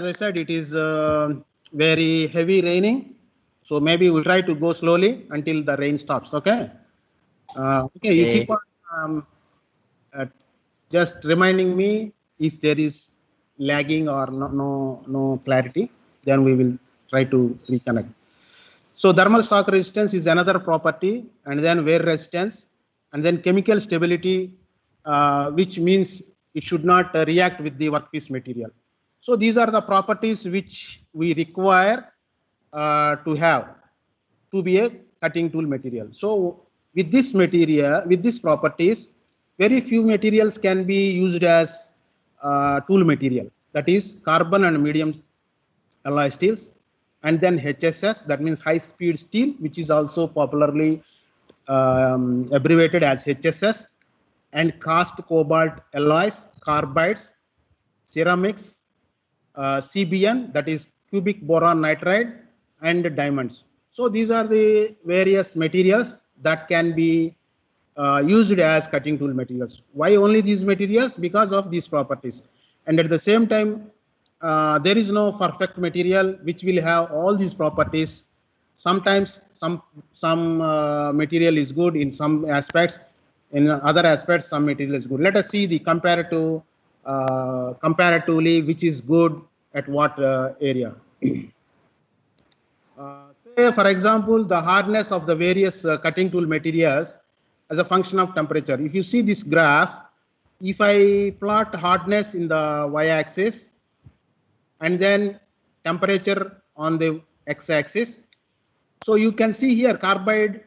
I said, it is very heavy raining. So maybe we'll try to go slowly until the rain stops. Okay. Okay. You keep on just reminding me if there is lagging or no clarity. Then we will try to reconnect. So thermal shock resistance is another property, and then wear resistance, and then chemical stability, which means it should not react with the workpiece material. So these are the properties which we require to have to be a cutting tool material. So with this material, with these properties, very few materials can be used as tool material. That is carbon and medium alloy steels, and then HSS, that means high speed steel, which is also popularly abbreviated as HSS, and cast cobalt alloys, carbides, ceramics, CBN, that is cubic boron nitride, and diamonds. So these are the various materials that can be used as cutting tool materials. Why only these materials? Because of these properties. And at the same time, there is no perfect material which will have all these properties. Sometimes some material is good in some aspects, in other aspects some material is good. Let us see the comparatively which is good at what area. Say for example, the hardness of the various cutting tool materials as a function of temperature. If you see this graph, if I plot hardness in the y-axis and then temperature on the x-axis, so you can see here carbide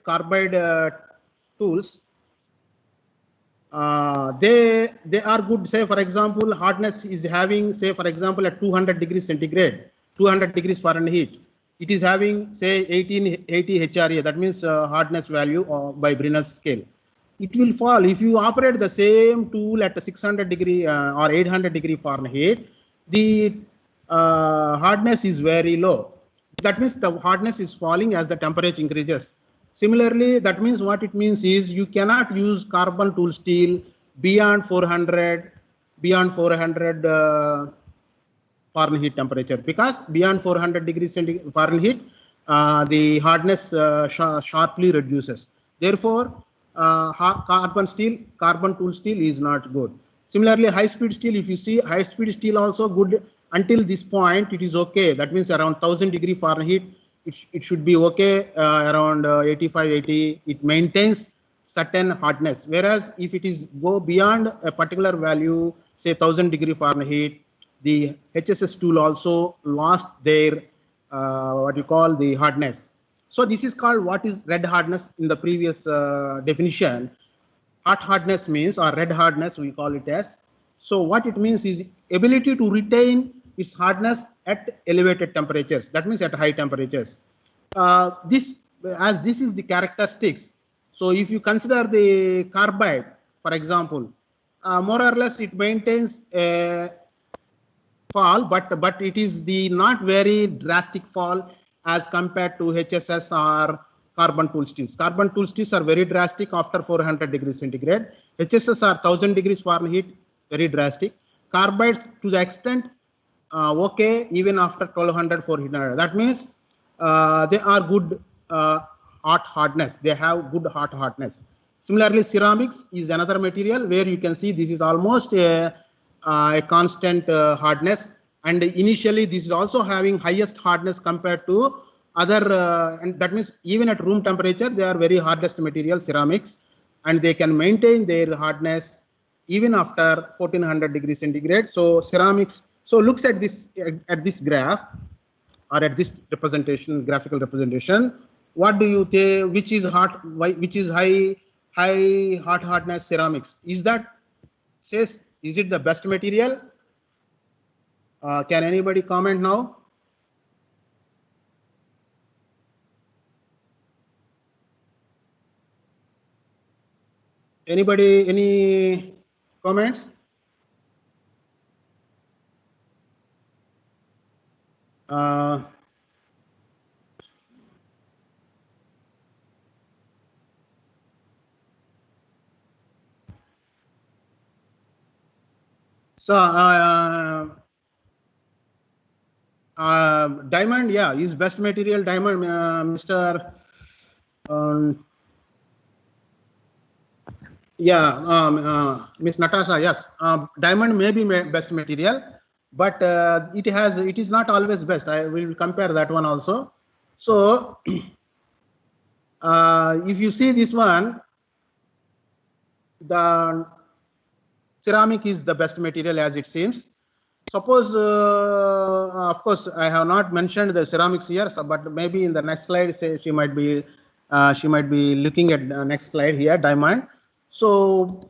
tools. They are good. Say for example, hardness is having, say for example, at 200 degrees centigrade, 200 degrees Fahrenheit. It is having say 1880 HRA. That means hardness value by Brinell's scale. It will fall if you operate the same tool at 600 degree or 800 degree Fahrenheit. The hardness is very low. That means the hardness is falling as the temperature increases. Similarly, that means what it means is you cannot use carbon tool steel beyond 400 Fahrenheit temperature, because beyond 400 degrees Fahrenheit, the hardness sharply reduces. Therefore, carbon tool steel is not good. Similarly, high speed steel, if you see high speed steel also good until this point, it is okay. That means around 1000 degree Fahrenheit, it should be okay. Around 85, 80, it maintains certain hardness. Whereas if it is go beyond a particular value, say 1000 degree Fahrenheit, the HSS tool also lost their what you call the hardness. So this is called what is red hardness in the previous definition. Hot hardness means, or red hardness we call it as. So what it means is ability to retain its hardness at elevated temperatures. That means at high temperatures. This is the characteristics. So if you consider the carbide, for example, more or less it maintains a fall, but it is the not very drastic fall as compared to HSS or carbon tool steels. Carbon tool steels are very drastic after 400 degrees centigrade. HSS are 1000 degrees Fahrenheit, very drastic. Carbides to the extent okay even after 1200, 400. That means they are good hot hardness. They have good hot hardness. Similarly, ceramics is another material where you can see this is almost a constant hardness, and initially this is also having highest hardness compared to other and that means even at room temperature they are very hardest material, ceramics, and they can maintain their hardness even after 1400 degrees centigrade. So ceramics, so looks at this graph or at this representation, graphical representation. What do you think, which is hot, which is high hot hardness? Ceramics. Is that, says, is it the best material? Can anybody comment now? Anybody, any comments? So Diamond, yeah, is best material. Diamond, Mr. Yeah, Miss Natasha, yes, diamond may be best material, but it is not always best. I will compare that one also. So if you see this one, the ceramic is the best material as it seems. Suppose, of course, I have not mentioned the ceramics here, so, but maybe in the next slide, say she might be looking at the next slide here, diamond. So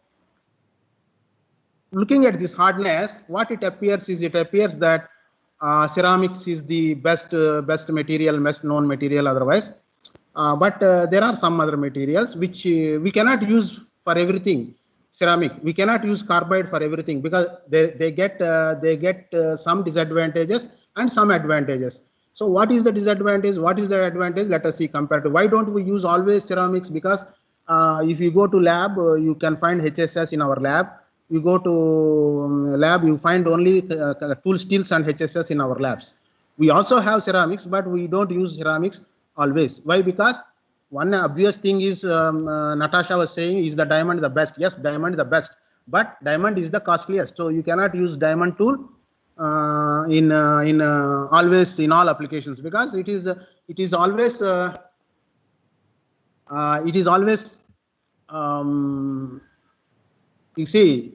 looking at this hardness, what it appears that ceramics is the best material, best known material otherwise. But there are some other materials which we cannot use for everything. Ceramic, we cannot use carbide for everything because they get some disadvantages and some advantages. So what is the disadvantage? What is the advantage? Let us see compared to. Why don't we use always ceramics? Because if you go to lab, you can find HSS in our lab. You go to lab, you find only tool steels and HSS in our labs. We also have ceramics, but we don't use ceramics always. Why? Because one obvious thing is Natasha was saying is the diamond the best. Yes, diamond is the best, but diamond is the costliest. So you cannot use diamond tool in always in all applications because it is always you see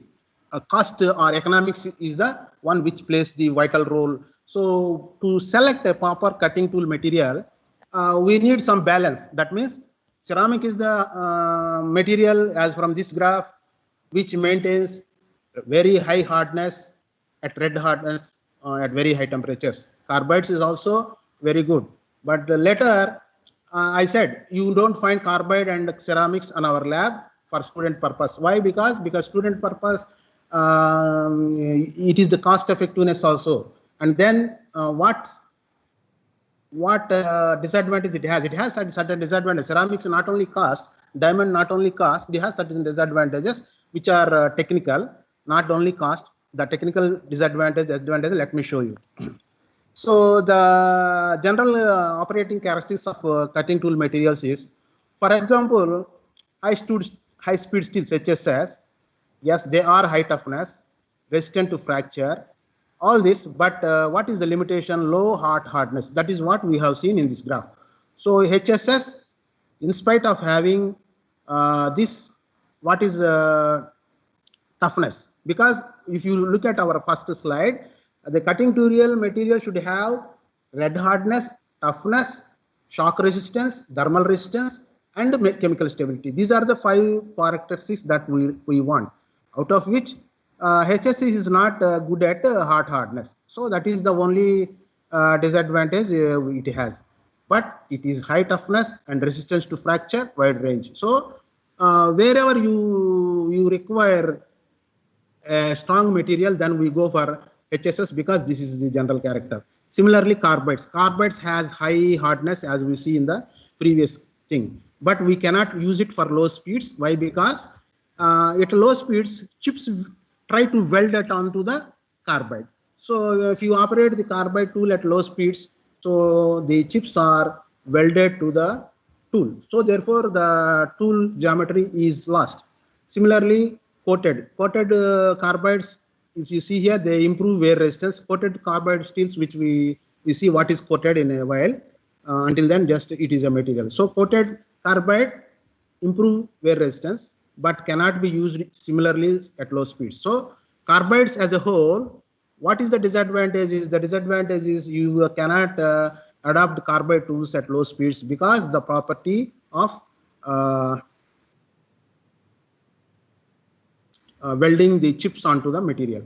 cost or economics is the one which plays the vital role. So to select a proper cutting tool material, we need some balance. That means ceramic is the material as from this graph which maintains very high hardness at red hardness at very high temperatures. Carbides is also very good, but later I said you don't find carbide and ceramics on our lab for student purpose. Why? Because student purpose it is the cost effectiveness also, and then what disadvantage it has? It has certain disadvantages. Ceramics not only cost, diamond not only cost, they have certain disadvantages which are technical, not only cost. The technical advantage, let me show you. So the general operating characteristics of cutting tool materials is, for example, high speed steels HSS. Yes, they are high toughness, resistant to fracture, all this, but what is the limitation? Low hardness. That is what we have seen in this graph. So HSS, in spite of having this, what is toughness? Because if you look at our first slide, the cutting tool material should have red hardness, toughness, shock resistance, thermal resistance, and chemical stability. These are the 5 characteristics that we want, out of which HSS is not good at hardness. So that is the only disadvantage it has. But it is high toughness and resistance to fracture, wide range. So wherever you require a strong material, then we go for HSS because this is the general character. Similarly, carbides. Carbides has high hardness as we see in the previous thing. But we cannot use it for low speeds. Why? Because at low speeds, chips try to weld it onto the carbide. So if you operate the carbide tool at low speeds, so the chips are welded to the tool. So therefore, the tool geometry is lost. Similarly, coated carbides, if you see here, they improve wear resistance. Coated carbide steels, which we see what is coated in a while. Until then, just it is a material. So coated carbide improve wear resistance, but cannot be used similarly at low speeds. So carbides as a whole, what is the disadvantage? The disadvantage is you cannot adopt carbide tools at low speeds because the property of welding the chips onto the material.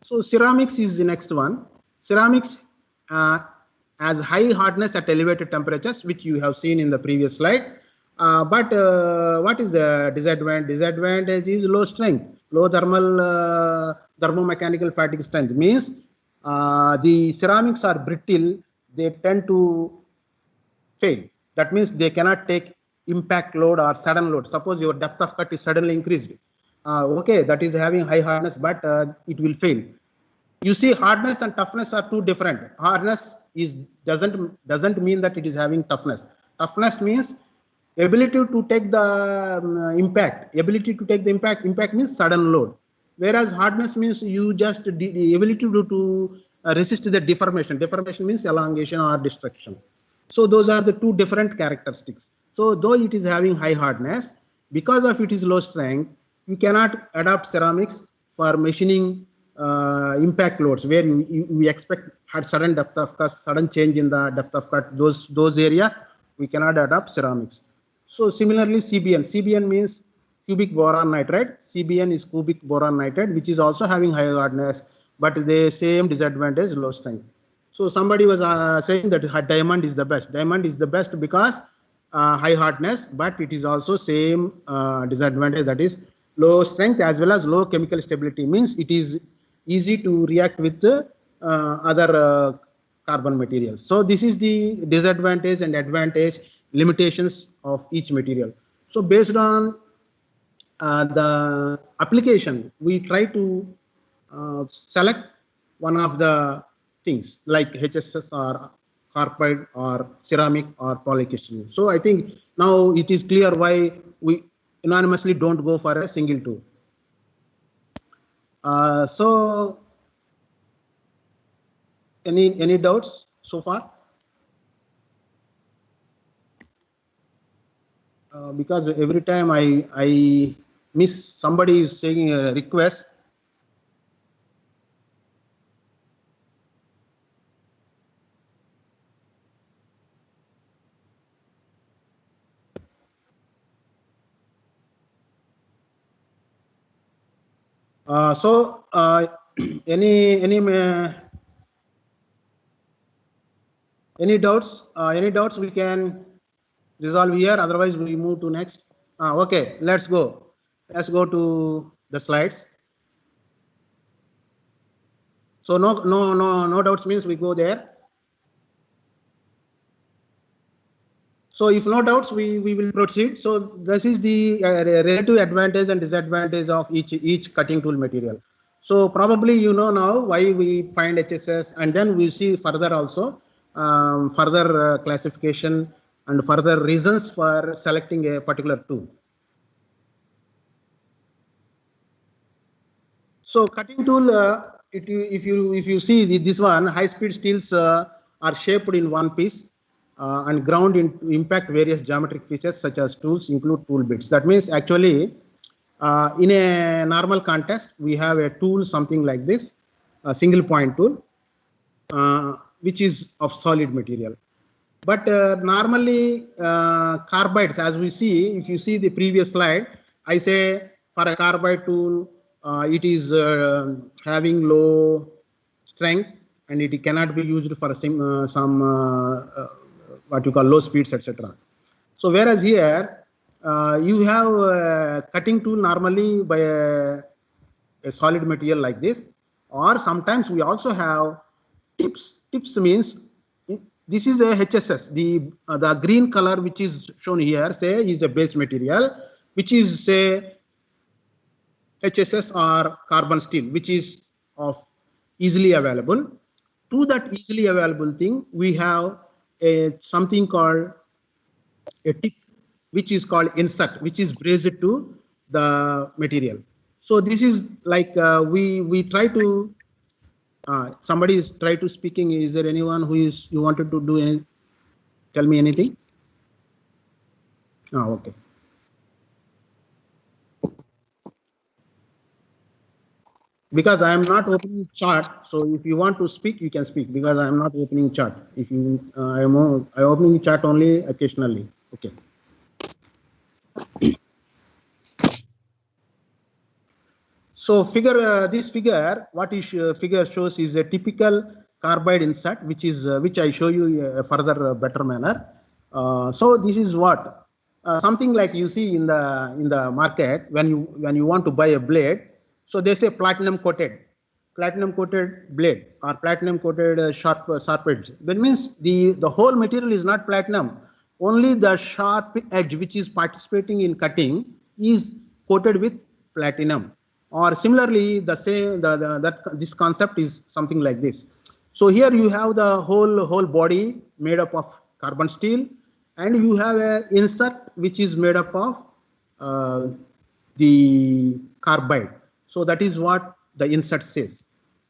So ceramics is the next one. Ceramics has high hardness at elevated temperatures, which you have seen in the previous slide. But what is the disadvantage? Disadvantage is low strength, low thermomechanical fatigue strength. Means the ceramics are brittle, they tend to fail. That means they cannot take impact load or sudden load. Suppose your depth of cut is suddenly increased. Okay, that is having high hardness, but it will fail. You see, hardness and toughness are two different. Hardness is doesn't mean that it is having toughness. Toughness means ability to take the impact. Ability to take the impact. Impact means sudden load. Whereas hardness means you just the ability to resist the deformation. Deformation means elongation or destruction. So those are the two different characteristics. So though it is having high hardness, because of its low strength, you cannot adapt ceramics for machining impact loads where we expect had sudden depth of cut, sudden change in the depth of cut. Those areas we cannot adapt ceramics. So similarly, CBN. CBN means cubic boron nitride. CBN is cubic boron nitride, which is also having high hardness, but the same disadvantage, low strength. So somebody was saying that diamond is the best. Diamond is the best because high hardness, but it is also same disadvantage, that is low strength as well as low chemical stability. Means it is easy to react with other carbon materials. So this is the disadvantage and advantage, limitations of each material. So based on the application, we try to select one of the things like HSS or carbide or ceramic or polycrystalline. So I think now it is clear why we unanimously don't go for a single tool. So any doubts so far? Because every time I miss, somebody is saying a request. So any doubts? Any doubts we can resolve here. Otherwise, we move to next. Okay, let's go. Let's go to the slides. So no doubts means we go there. So if no doubts, we will proceed. So this is the relative advantage and disadvantage of each cutting tool material. So probably you know now why we find HSS, and then we see further also further classification and further reasons for selecting a particular tool. So cutting tool, if you see this one, high speed steels are shaped in one piece and ground in impact various geometric features such as tools include tool bits. That means actually in a normal context we have a tool something like this, a single point tool, which is of solid material. But normally carbides, as we see, if you see the previous slide, I say for a carbide tool, it is having low strength and it cannot be used for some what you call low speeds, etc. So whereas here you have a cutting tool normally by a solid material like this, or sometimes we also have tips. Tips means this is a HSS. The green color which is shown here, say, is a base material, which is say HSS or carbon steel, which is of easily available. To that easily available thing, we have something called a tip, which is called insert, which is braced to the material. So this is like we try to. Somebody is try to speaking. Is there anyone who is you wanted to do any? Tell me anything. Oh, okay. Because I am not opening chart, so if you want to speak, you can speak. Because I am not opening chart. If you, I am opening chart only occasionally. Okay. So figure this figure, what is figure shows is a typical carbide insert, which is which I show you a further better manner. So this is what something like you see in the market when you want to buy a blade. So they say platinum coated blade or platinum coated sharp edge. That means the whole material is not platinum. Only the sharp edge which is participating in cutting is coated with platinum. Or similarly, the same this concept is something like this. So here you have the whole body made up of carbon steel, and you have a insert which is made up of the carbide. So that is what the insert says.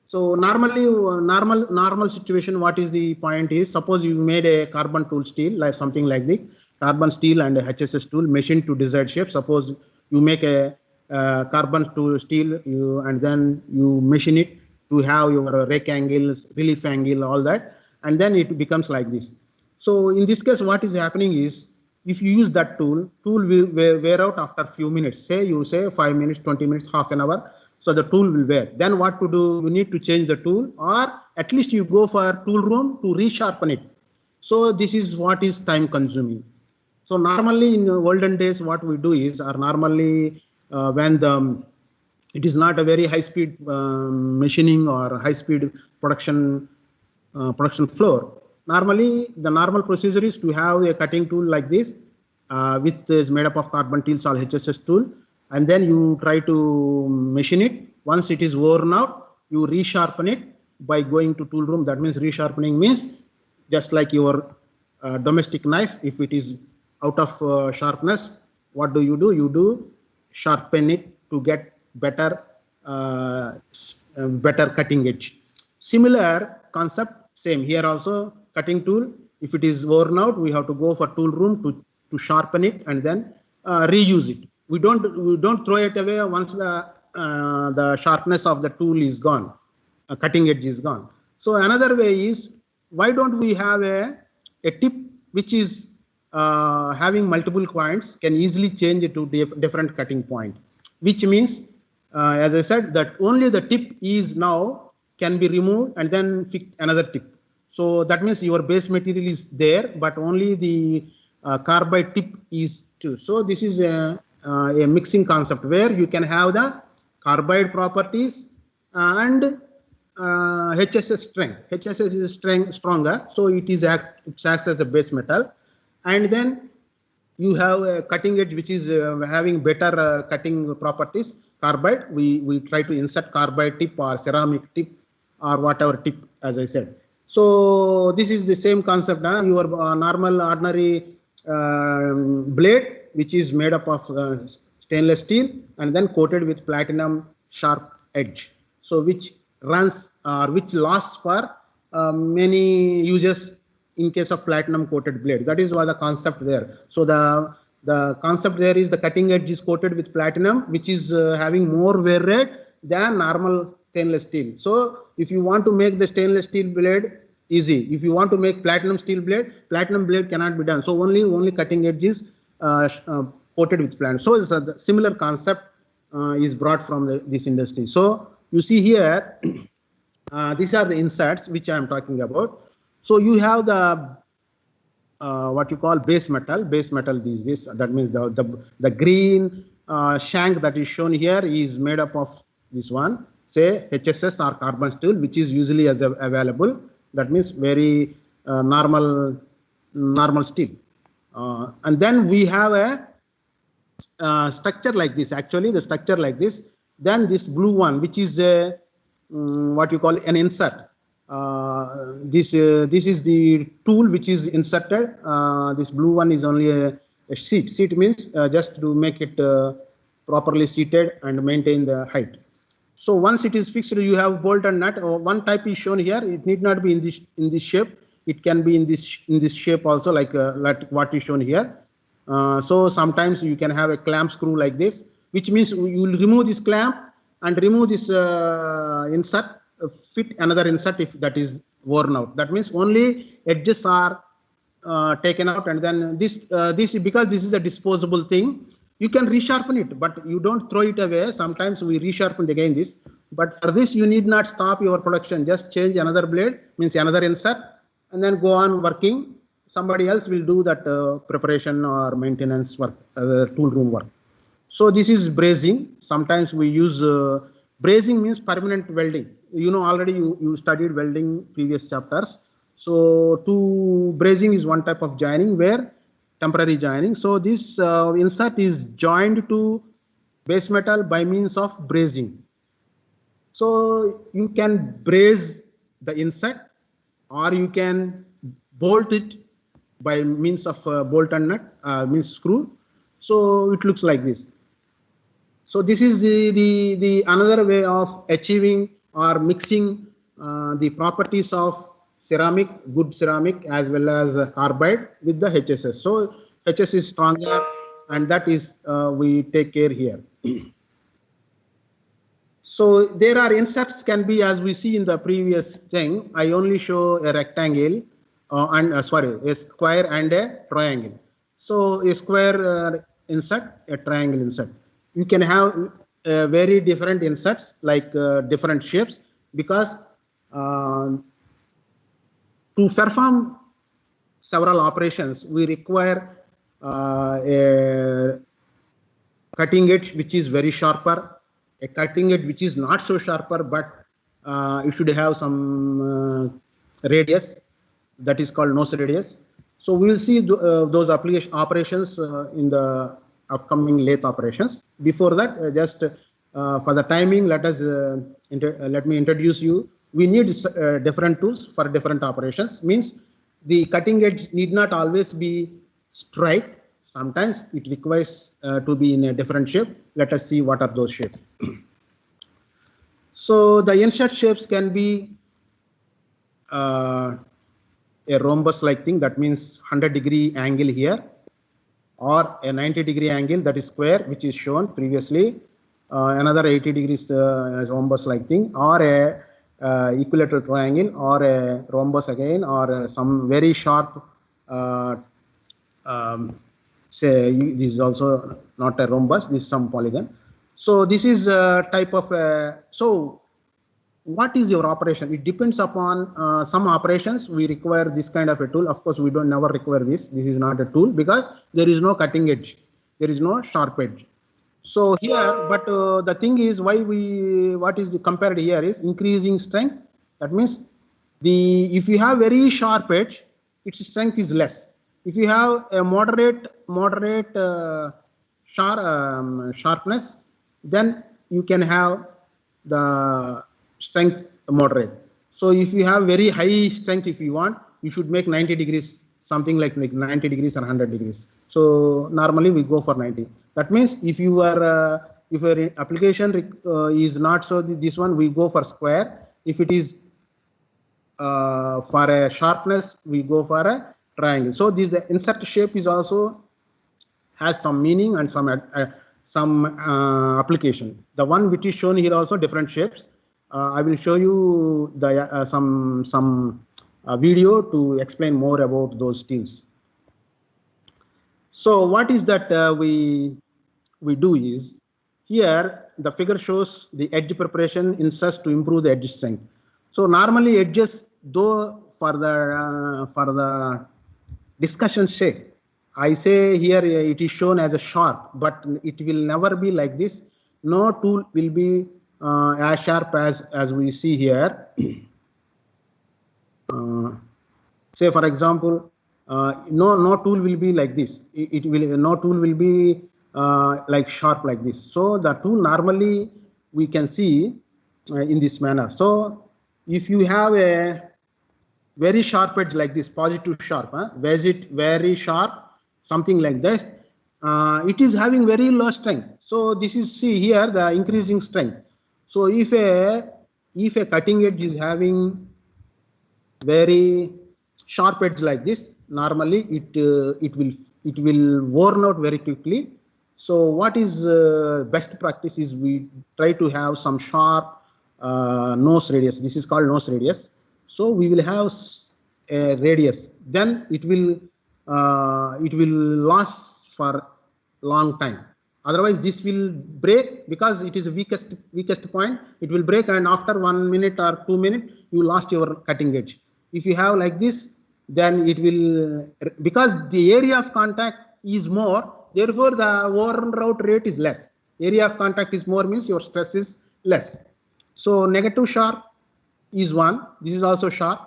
So normally, normal situation, what is the point is, suppose you made a carbon tool steel, like something like the carbon steel and a HSS tool machined to desired shape. Suppose you make a carbon tool steel, and then you machine it to have your rake angles, relief angle, all that, and then it becomes like this. So in this case, what is happening is, if you use that tool will wear out after few minutes. Say you say 5 minutes, 20 minutes, half an hour. So the tool will wear. Then what to do? You need to change the tool, or at least you go for tool room to resharpen it. So this is what is time consuming. So normally in the olden days, what we do is, or normally when it is not a very high speed machining or high speed production floor. Normally, the normal procedure is to have a cutting tool like this, which is made up of carbon teals or HSS tool, and then you try to machine it. Once it is worn out, you resharpen it by going to tool room. That means resharpening means just like your domestic knife. If it is out of sharpness, what do? You do sharpen it to get better cutting edge. Similar concept, same here also. Cutting tool, if it is worn out, we have to go for tool room to sharpen it and then reuse it. We don't throw it away once the sharpness of the tool is gone, cutting edge is gone. So another way is, why don't we have a tip which is having multiple points, can easily change it to different cutting point, which means, as I said, that only the tip is now can be removed and then fix another tip. So that means your base material is there, but only the carbide tip is too. So this is a mixing concept where you can have the carbide properties and HSS strength. HSS is stronger, so it acts as a base metal, and then you have a cutting edge which is having better cutting properties. Carbide, we try to insert carbide tip or ceramic tip or whatever tip, as I said. So this is the same concept. Your normal ordinary blade, which is made up of stainless steel and then coated with platinum sharp edge. So which runs or which lasts for many uses in case of platinum coated blade. That is what the concept there. So the concept there is the cutting edge is coated with platinum, which is having more wear rate than normal stainless steel. So if you want to make the stainless steel blade, easy. If you want to make platinum steel blade, platinum blade cannot be done. So only cutting edge is coated with platinum. So it's a similar concept is brought from this industry. So you see here, these are the inserts which I am talking about. So you have the what you call base metal. This that means the green shank that is shown here is made up of this one, say HSS or carbon steel, which is usually as available. That means very normal steel. And then we have a structure like this. Actually, the structure like this. Then this blue one, which is what you call an insert. This is the tool which is inserted. This blue one is only a seat. Seat means just to make it properly seated and maintain the height. So once it is fixed, you have bolt and nut. One type is shown here. It need not be in this shape. It can be in this shape also, like what is shown here. So sometimes you can have a clamp screw like this, which means you will remove this clamp and remove this insert, fit another insert if that is worn out. That means only edges are taken out, and then this because this is a disposable thing, you can resharpen it, but you don't throw it away. Sometimes we resharpen again this, but for this you need not stop your production. Just change another blade, means another insert, and then go on working. Somebody else will do that preparation or maintenance work, tool room work. So this is brazing. Sometimes we use brazing means permanent welding. You know already you studied welding previous chapters. So brazing is one type of joining where temporary joining. So this insert is joined to base metal by means of brazing. So you can braze the insert or you can bolt it by means of bolt and nut, means screw. So it looks like this. So this is the another way of achieving or mixing the properties of ceramic, good ceramic as well as carbide with the HSS. So HS is stronger, and that is we take care here. So there are inserts can be, as we see in the previous thing. I only show a rectangle and sorry, a square and a triangle. So a square insert, a triangle insert. You can have very different inserts like different shapes, because to perform several operations we require a cutting edge which is very sharper, a cutting edge which is not so sharper, but it should have some radius, that is called nose radius. So we will see those application operations in the upcoming lathe operations. Before that, just for the timing, let me introduce you. We need different tools for different operations. Means the cutting edge need not always be straight. Sometimes it requires to be in a different shape. Let us see what are those shapes. So the insert shapes can be a rhombus-like thing, that means 100-degree angle here, or a 90-degree angle, that is square, which is shown previously. Another 80 degrees rhombus-like thing, or a equilateral triangle, or a rhombus again, or some very sharp. Say this is also not a rhombus. This is some polygon. So this is a type of so. What is your operation? It depends upon some operations we require this kind of a tool. Of course, we don't never require this. This is not a tool because there is no cutting edge. There is no sharp edge. So here, but the thing is why what is the compared here is increasing strength. That means if you have very sharp edge, its strength is less. If you have a moderate sharpness, then you can have the strength moderate. So if you have very high strength, if you want, you should make 90 degrees, something like 90 degrees or 100 degrees. So normally we go for 90. That means if your application is not so this one, we go for square. If it is for a sharpness, we go for a triangle. So this the insert shape is also has some meaning and some application. The one which is shown here also different shapes. I will show you the some video to explain more about those steels. So what is that we do is here the figure shows the edge preparation inserts to improve the edge strength. So normally edges, though for the discussion sake, I say here it is shown as a sharp, but it will never be like this. No tool will be as sharp as we see here. Say for example, no tool will be like this. No tool will be like sharp like this. So the tool normally we can see in this manner. So if you have a very sharp edge like this, positive sharp, very sharp, something like this, it is having very low strength. So this is, see here, the increasing strength. So if a cutting edge is having very sharp edge like this, normally it will worn out very quickly. So what is best practice is we try to have some sharp nose radius. This is called nose radius. So we will have a radius. Then it will last for long time. Otherwise, this will break because it is the weakest point. It will break, and after 1 minute or 2 minutes, you lost your cutting edge. If you have like this, then it will, because the area of contact is more, therefore the worn out rate is less. Area of contact is more means your stress is less. So negative sharp is one. This is also sharp,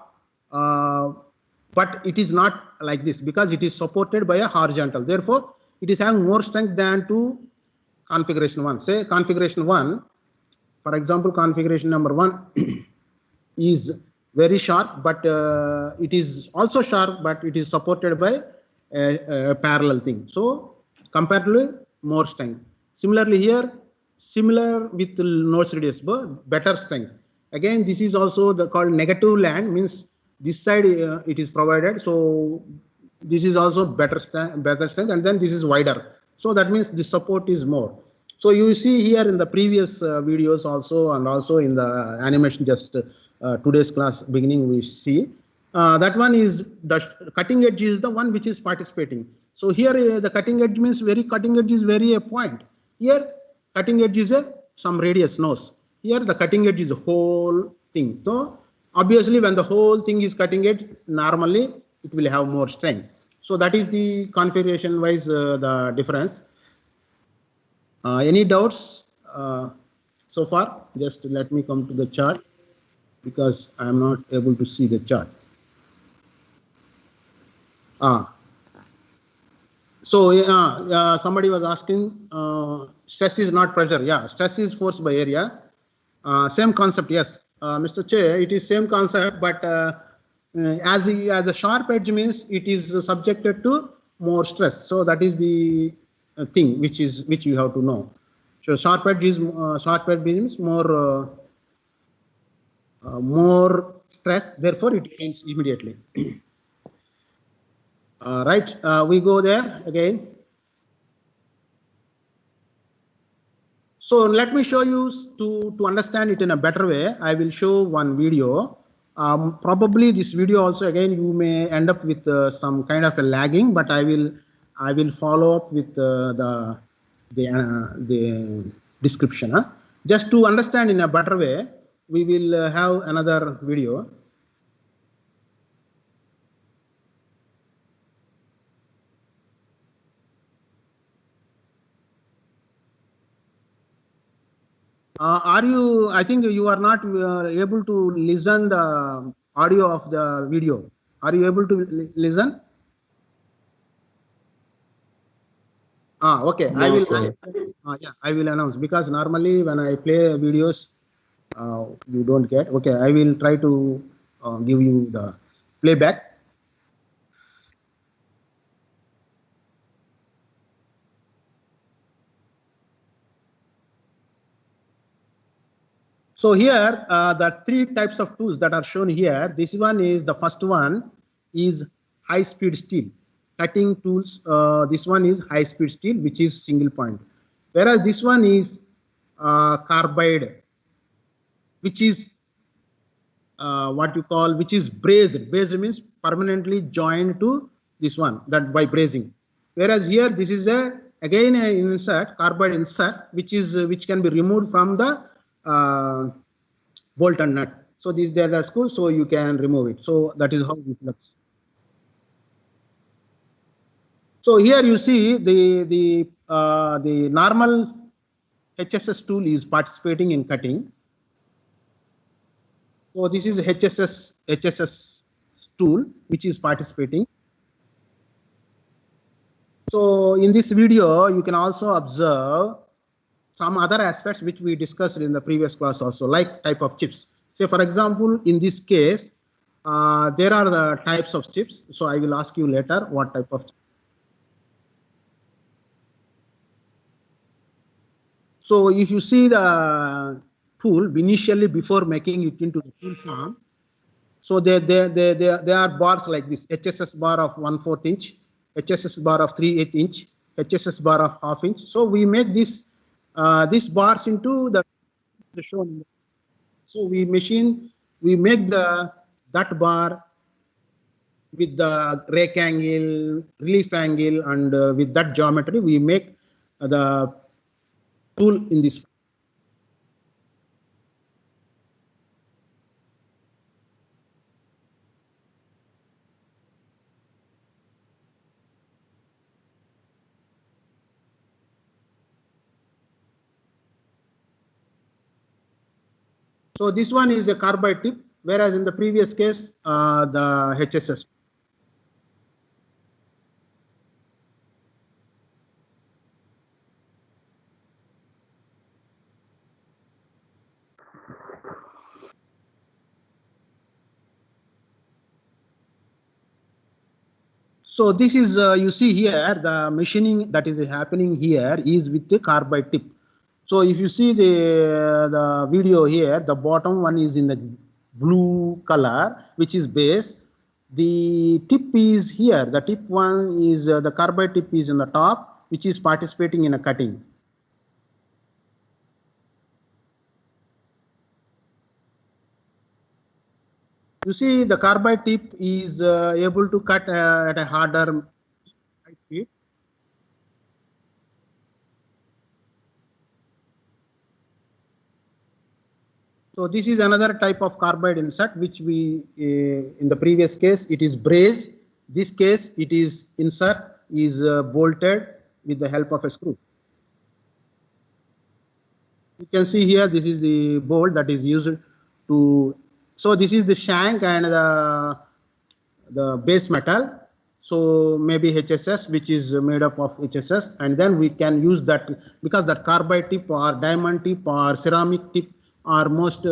but it is not like this because it is supported by a horizontal. Therefore, it is having more strength than to configuration 1. Say configuration 1, for example, configuration number 1 is very sharp, but it is also sharp, but it is supported by a parallel thing. So comparatively more strength. Similarly here, similar with nose radius, but better strength. Again, this is also the called negative land, means this side it is provided. So this is also better strength, and then this is wider. So that means the support is more. So you see here in the previous videos also, and also in the animation just today's class beginning we see that one is the cutting edge is the one which is participating. So here the cutting edge means very cutting edge is very a point. Here cutting edge is a some radius nose. Here the cutting edge is a whole thing. So obviously when the whole thing is cutting edge, normally it will have more strength. So that is the configuration wise the difference. Any doubts so far? Just let me come to the chart because I am not able to see the chart. So somebody was asking, stress is not pressure. Yeah, stress is force by area. Same concept, yes, Mr. Che. It is same concept, but as a sharp edge means it is subjected to more stress. So that is the thing which you have to know. So sharp edge means more stress. Therefore, it changes immediately. Right, we go there again. So let me show you to understand it in a better way. I will show one video. Probably this video also again you may end up with some kind of a lagging, but I will follow up with the description. Just to understand in a better way, we will have another video. Are you? I think you are not able to listen the audio of the video. Are you able to listen? Okay. No, I will. sir. Yeah, I will announce because normally when I play videos, you don't get. Okay, I will try to give you the playback. So here, the three types of tools that are shown here. This one is the first one is high-speed steel cutting tools. This one is high-speed steel, which is single point, whereas this one is carbide, which is what you call, which is brazed. Brazed means permanently joined to this one, that by brazing. Whereas here, this is a again a insert, carbide insert, which can be removed from the bolt and nut. So these they are screws, so you can remove it. So that is how it looks. So here you see the normal HSS tool is participating in cutting. So this is HSS tool which is participating. So in this video, you can also observe some other aspects which we discussed in the previous class also, like type of chips. Say for example, in this case, there are the types of chips. So I will ask you later what type of. So if you see the tool initially before making it into the tool form, so they are bars like this: HSS bar of 1/4 inch, HSS bar of 3/8 inch, HSS bar of 1/2 inch. So we make this these bars into the shown. So we make that bar with the rake angle, relief angle, and with that geometry, we make the tool in this. So this one is a carbide tip, whereas in the previous case, the HSS. So this is you see here the machining that is happening here is with the carbide tip. So if you see the video here, the bottom one is in the blue color, which is base. The tip is here. The tip one is the carbide tip is in the top, which is participating in a cutting. You see the carbide tip is able to cut at a harder speed. So this is another type of carbide insert, which we in the previous case it is brazed. This case it is insert is bolted with the help of a screw. You can see here this is the bolt that is used to. So this is the shank and the base metal. So maybe HSS, which is made up of HSS, and then we can use that because that carbide tip or diamond tip or ceramic tip are most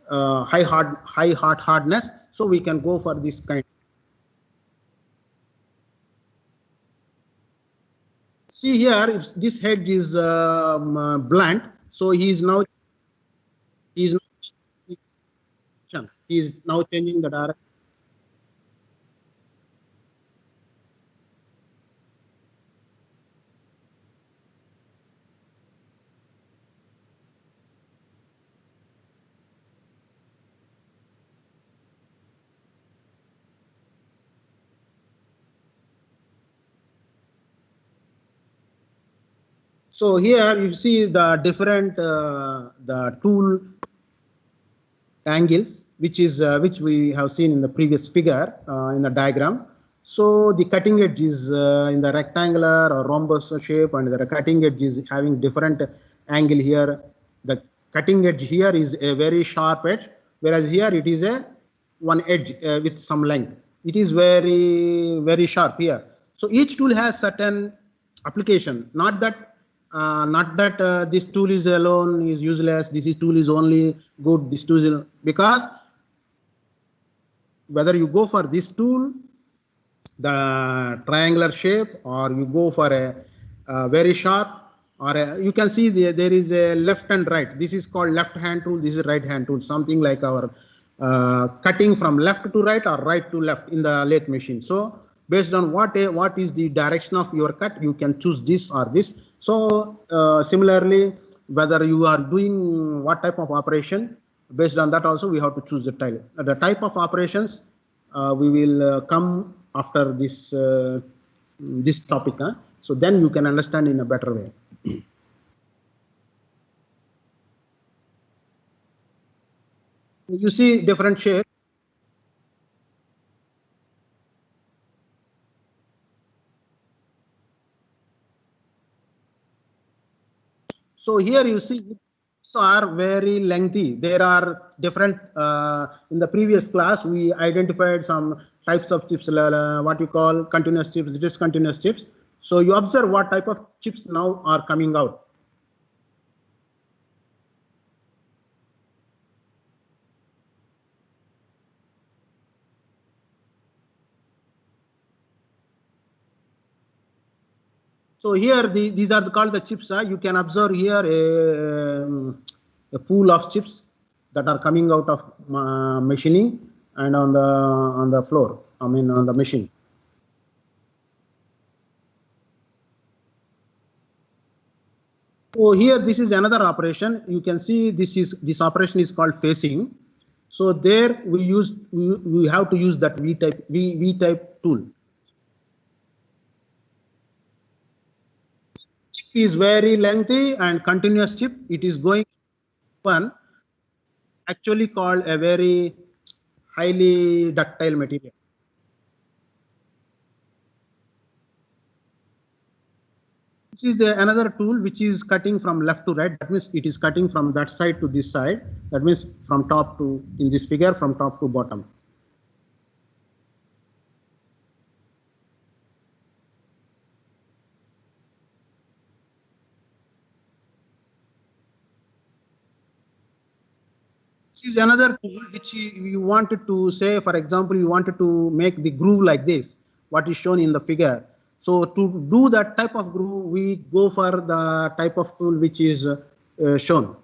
high hardness. So we can go for this kind. See here, if this head is blunt, so he is now changing the direction. So here you see the different the tool angles, which we have seen in the previous figure in the diagram. So the cutting edge is in the rectangular or rhombus shape, and the cutting edge is having different angle here. The cutting edge here is a very sharp edge, whereas here it is a one edge with some length. It is very sharp here. So each tool has certain application. Not that this tool is alone is useless. This tool is only good. This tool is because whether you go for this tool, the triangular shape, or you go for a very sharp, or you can see there is a left and right. This is called left hand tool. This is right hand tool. Something like our cutting from left to right or right to left in the lathe machine. So based on what is the direction of your cut, you can choose this or this. So similarly, whether you are doing what type of operation, based on that also we have to choose the type. The type of operations we will come after this this topic. So then you can understand in a better way. You see different shapes. So here you see chips are very lengthy. There are different, in the previous class, we identified some types of chips, what you call continuous chips, discontinuous chips. So you observe what type of chips now are coming out. So here these are called the chips. You can observe here a pool of chips that are coming out of machining and on the floor. I mean on the machine. So here this is another operation. You can see this operation is called facing. So there we have to use that V type tool. Chip is very lengthy and continuous chip. It is going one actually called a very highly ductile material. This is another tool which is cutting from left to right. That means it is cutting from that side to this side. That means from top to, in this figure, from top to bottom. This is another tool which you wanted to say, for example, you wanted to make the groove like this. what is shown in the figure. So to do that type of groove, we go for the type of tool which is shown.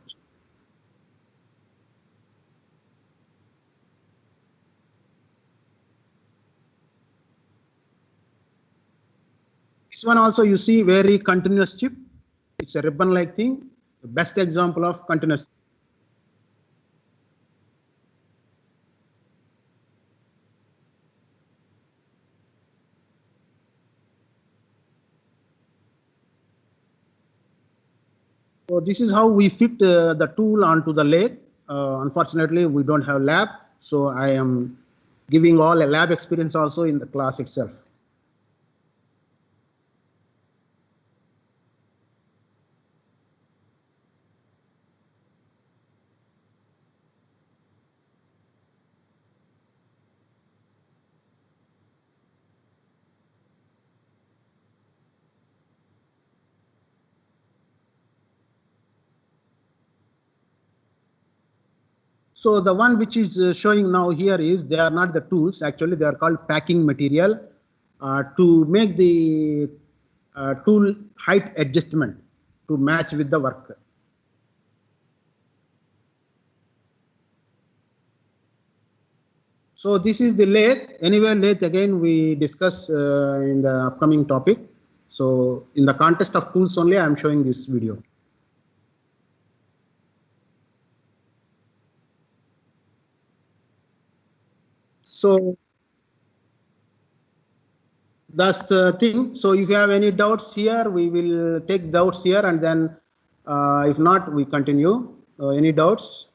This one also you see very continuous chip. It's a ribbon-like thing. The best example of continuous. So this is how we fit the tool onto the lathe. Unfortunately, we don't have lab, so I am giving all a lab experience also in the class itself. So the one which is showing now here is they are not the tools. Actually, they are called packing material to make the tool height adjustment to match with the work. So this is the lathe. Anyway, lathe again we discuss in the upcoming topic. So in the context of tools only, I am showing this video. So that's the thing. So if you have any doubts here, we will take doubts here, and then if not, we continue. Any doubts?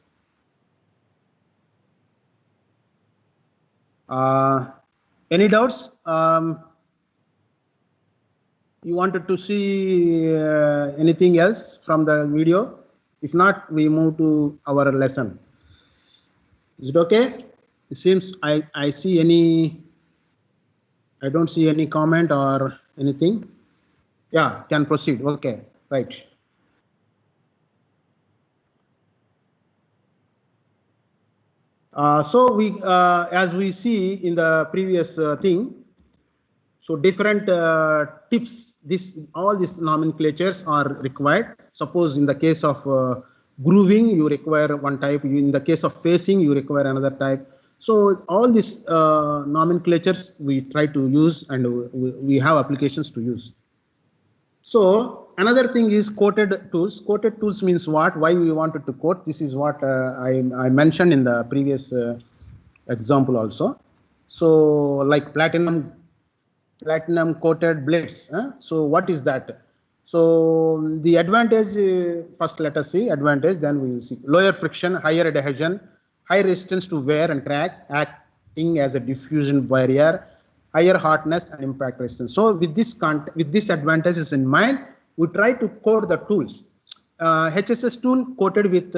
Any doubts? You wanted to see anything else from the video? If not, we move to our lesson. Is it okay? It seems I see any. I don't see any comment or anything. Yeah, can proceed. Okay, right. So we, as we see in the previous thing, so different tips. All these nomenclatures are required. Suppose in the case of grooving, you require one type. In the case of facing, you require another type. So all these nomenclatures we try to use, and we have applications to use. So another thing is coated tools. Coated tools means what? Why we wanted to coat? This is what I mentioned in the previous example also. So like platinum coated blades. So what is that? So the advantage, first let us see advantage, then we will see lower friction, higher adhesion, high resistance to wear and crack, acting as a diffusion barrier, higher hardness and impact resistance. So with this advantages in mind, we try to coat the tools. HSS tool coated with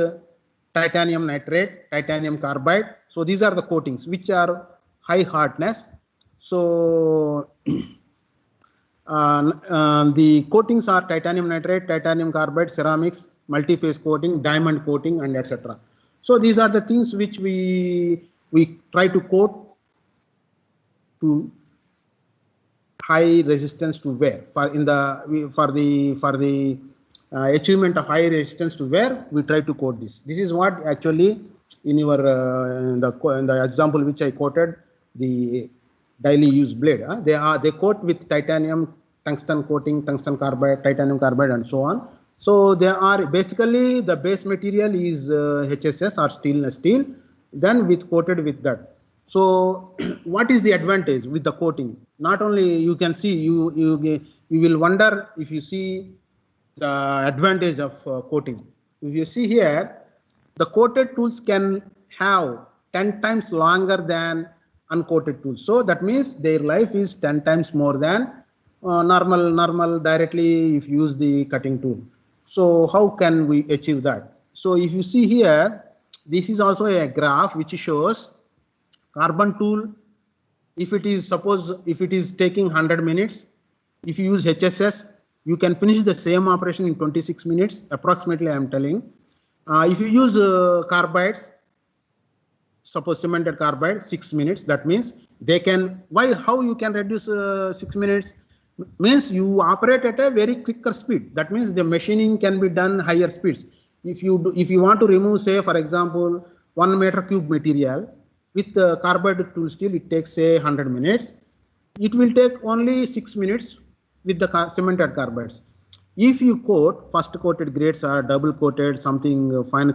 titanium nitrate, titanium carbide. So these are the coatings which are high hardness. So the coatings are titanium nitrate, titanium carbide, ceramics, multi-phase coating, diamond coating, and etc. So these are the things which we try to coat to high resistance to wear. For the achievement of high resistance to wear, we try to coat this. This is what actually in your in the example which I quoted, the daily use blade. They coat with titanium, tungsten coating, tungsten carbide, titanium carbide, and so on. So they are basically the base material is HSS or stainless steel, then coated with that. So what is the advantage with the coating? Not only you can see, you will wonder if you see the advantage of coating. If you see here, the coated tools can have 10 times longer than uncoated tools. So that means their life is 10 times more than normal directly if you use the cutting tool. So how can we achieve that? So if you see here, this is also a graph which shows carbon tool. If it is, suppose if it is taking 100 minutes, if you use HSS, you can finish the same operation in 26 minutes, approximately I am telling. If you use carbides, suppose cemented carbide 6 minutes. That means they can, how you can reduce 6 minutes? Means you operate at a very quicker speed. That means the machining can be done higher speeds. If you want to remove, say for example, 1 meter cube material with carbide tool steel, it takes say 100 minutes. It will take only 6 minutes with the cemented carbides. If you coat, first coated grades are double coated, something fine.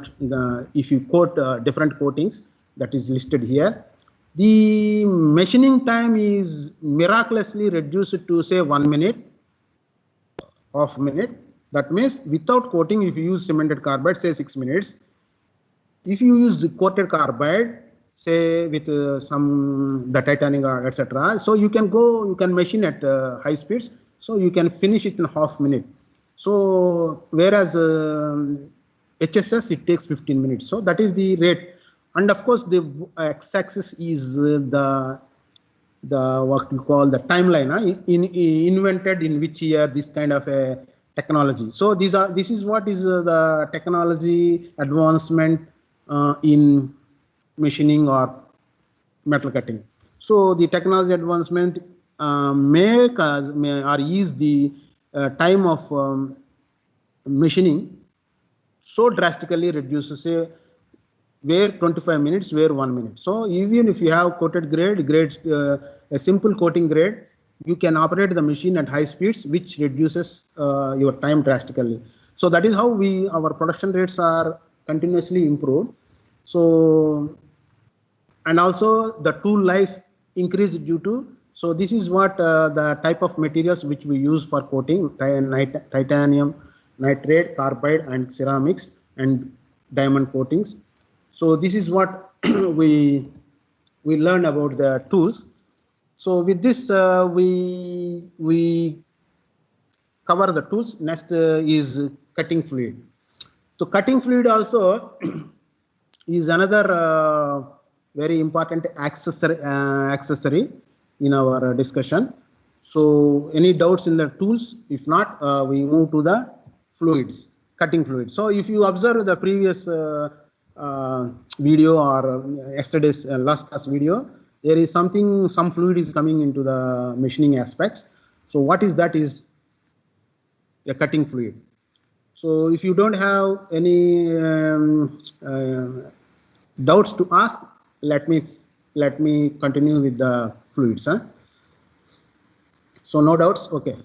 If you coat different coatings, that is listed here, the machining time is miraculously reduced to say 1 minute, half minute. That means without coating, if you use cemented carbide, say 6 minutes. If you use the coated carbide, say with the titanium or etc., so you can machine at high speeds, so you can finish it in half minute. So whereas HSS, it takes 15 minutes. So that is the rate. And of course, the x-axis is the what we call the timeline, invented in which year this kind of a technology. So this is what is the technology advancement in machining or metal cutting. So the technology advancement make or ease the time of machining so drastically reduces, say where 25 minutes, where 1 minute. So even if you have coated grades, a simple coating grade, you can operate the machine at high speeds, which reduces your time drastically. So that is how our production rates are continuously improved. So, and also the tool life increased due to, so this is what the type of materials which we use for coating: titanium, nitrate, carbide, and ceramics, and diamond coatings. So this is what we learn about the tools. So with this, we cover the tools. Next is cutting fluid. So cutting fluid also is another very important accessory in our discussion. So any doubts in the tools? If not, we move to the fluids, cutting fluids. So if you observe the previous video or yesterday's last class video, there is some fluid is coming into the machining aspects. So what is that? Is a cutting fluid. So if you don't have any doubts to ask, let me continue with the fluids. So no doubts. Okay.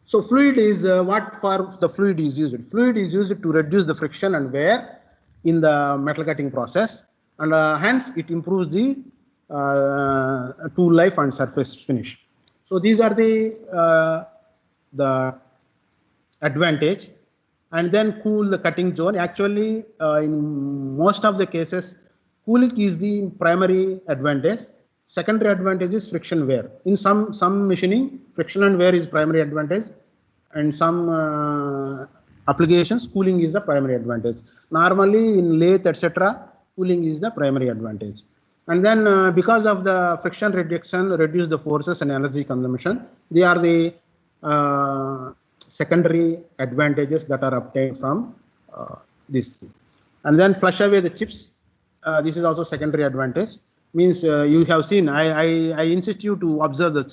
So fluid is what for the fluid is used. Fluid is used to reduce the friction and wear in the metal cutting process, and hence it improves the tool life and surface finish. So these are the advantage. And then cool the cutting zone. Actually, in most of the cases, cooling is the primary advantage. Secondary advantage is friction wear. In some machining, friction and wear is primary advantage, and some applications, cooling is the primary advantage. Normally in lathe, etc., cooling is the primary advantage. And then because of the friction reduction, reduce the forces and energy consumption, they are the secondary advantages that are obtained from these two. And then flush away the chips. This is also secondary advantage. Means you have seen, I insist you to observe the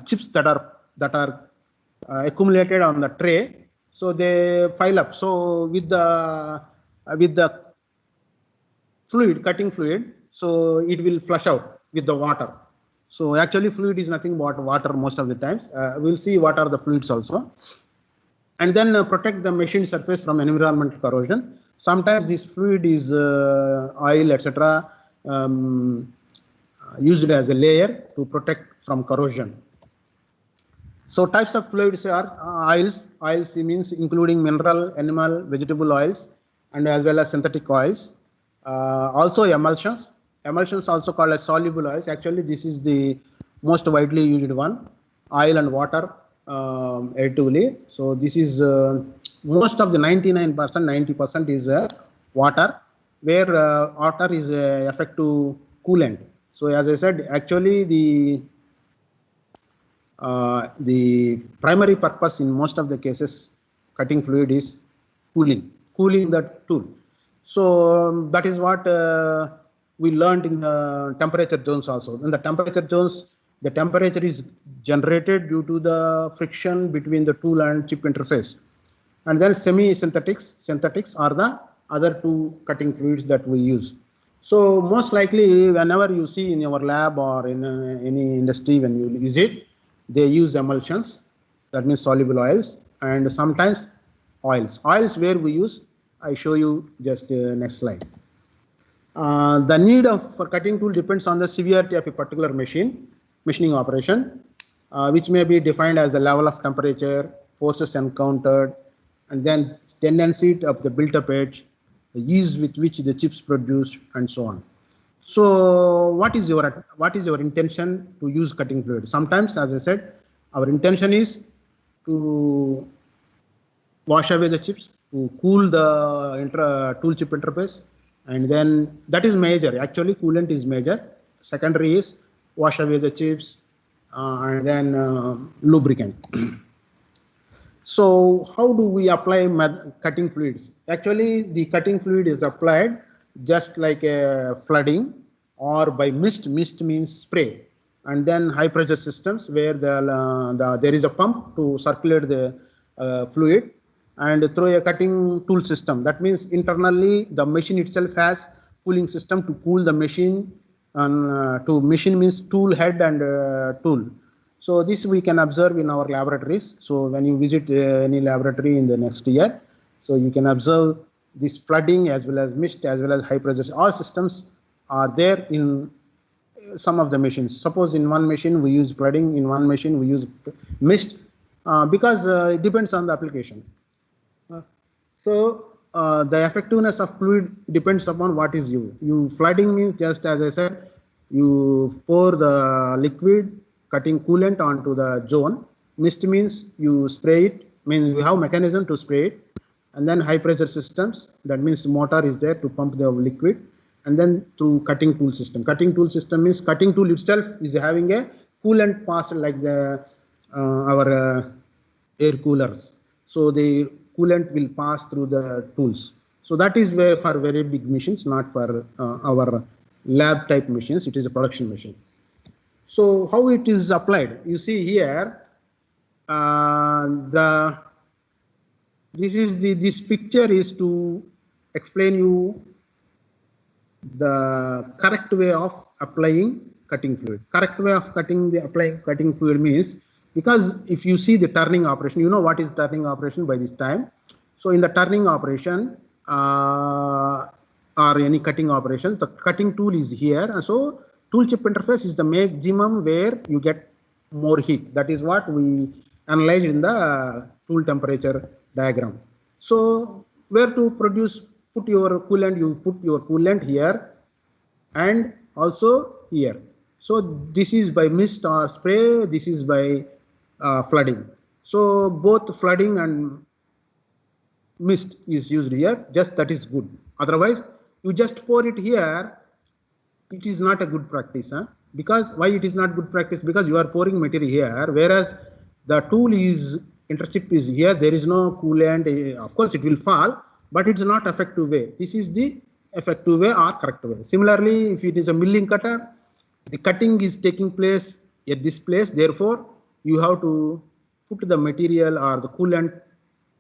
chips that are accumulated on the tray. So they pile up. So with the fluid, cutting fluid, so it will flush out with the water. So actually fluid is nothing but water most of the times. We'll see what are the fluids also. And then protect the machine surface from environmental corrosion. Sometimes this fluid is oil, etc., used as a layer to protect from corrosion. So types of fluids are oils. Oils means including mineral, animal, vegetable oils, and as well as synthetic oils. Also emulsions. Emulsions also called as soluble oils. Actually, this is the most widely used one. Oil and water additively. So this is most of the 99%, 90% is water, where water is a effective coolant. So as I said, actually the primary purpose in most of the cases, cutting fluid is cooling the tool. So that is what we learned in the temperature zones also. In the temperature zones, the temperature is generated due to the friction between the tool and chip interface. And then synthetics are the other two cutting fluids that we use. So most likely, whenever you see in your lab or in any industry, when you use it, they use emulsions, that means soluble oils, and sometimes oils. Oils where we use, I show you just next slide. The need for cutting tool depends on the severity of a particular machining operation, which may be defined as the level of temperature, forces encountered, and then tendency of the built-up edge, the ease with which the chips produced, and so on. So what is your intention to use cutting fluid? Sometimes, as I said, our intention is to wash away the chips, to cool the tool chip interface, and then that is major. Actually, coolant is major. Secondary is wash away the chips, and then lubricant. So how do we apply cutting fluids? Actually, the cutting fluid is applied just like a flooding or by mist. Mist means spray. And then high pressure systems where there is a pump to circulate the fluid, and through a cutting tool system. That means internally the machine itself has cooling system to cool the machine. And to machine means tool head and tool. So this we can observe in our laboratories. So when you visit any laboratory in the next year, so you can observe this flooding as well as mist as well as high pressure. All systems are there in some of the machines. Suppose in one machine we use flooding, in one machine we use mist, because it depends on the application. So the effectiveness of fluid depends upon what is you flooding means, just as I said, you pour the liquid cutting coolant onto the zone. Mist means you spray it, means you have mechanism to spray it. And then high pressure systems, that means motor is there to pump the liquid. And then through cutting tool system. Cutting tool system means cutting tool itself is having a coolant pass like the our air coolers. So the coolant will pass through the tools. So that is where for very big machines, not for our lab type machines. It is a production machine. So how it is applied? You see here, this picture is to explain you the correct way of applying cutting fluid. Correct way of applying cutting fluid means, because if you see the turning operation, you know what is turning operation by this time. So in the turning operation or any cutting operation, the cutting tool is here. And so tool chip interface is the maximum where you get more heat. That is what we analyzed in the tool temperature diagram. So where to put your coolant, you put your coolant here and also here. So this is by mist or spray, this is by flooding. So both flooding and mist is used here, just that is good. Otherwise, you just pour it here, it is not a good practice. Because why it is not good practice? Because you are pouring material here, whereas the tool is, interchip is here, there is no coolant. Of course, it will fall, but it's not effective way. This is the effective way or correct way. Similarly, if it is a milling cutter, the cutting is taking place at this place. Therefore, you have to put the material or the coolant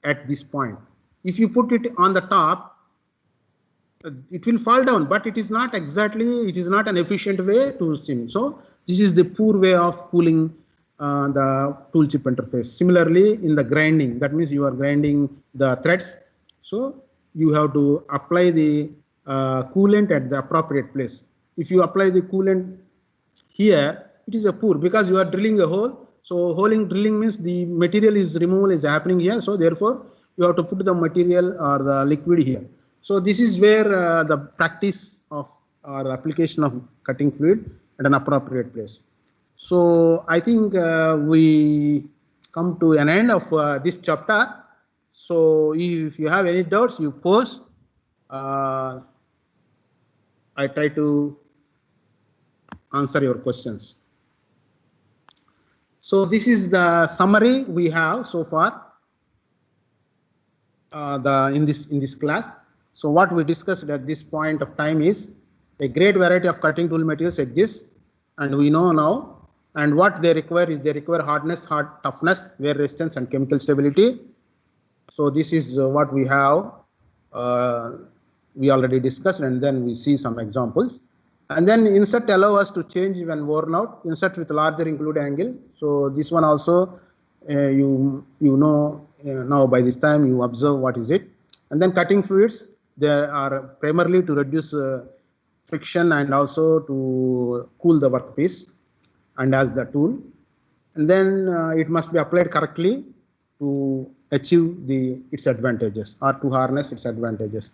at this point. If you put it on the top, it will fall down, but it is not exactly, it is not an efficient way to steam. So this is the poor way of cooling the tool chip interface. Similarly, in the grinding, that means you are grinding the threads. So you have to apply the coolant at the appropriate place. If you apply the coolant here, it is a poor, because you are drilling a hole. So drilling means the material is removal is happening here. So therefore, you have to put the material or the liquid here. So this is where the practice of or the application of cutting fluid at an appropriate place. So I think we come to an end of this chapter. So if you have any doubts, you pose. I try to answer your questions. So this is the summary we have so far in this class. So what we discussed at this point of time is a great variety of cutting tool materials exist, and we know now. And what they require is they require hardness, toughness, wear resistance, and chemical stability. So this is what we have. We already discussed, and then we see some examples. And then insert allow us to change when worn out. Insert with larger include angle. So this one also you know now by this time you observe what is it. And then cutting fluids, they are primarily to reduce friction and also to cool the workpiece and as the tool. And then it must be applied correctly to achieve its advantages or to harness its advantages.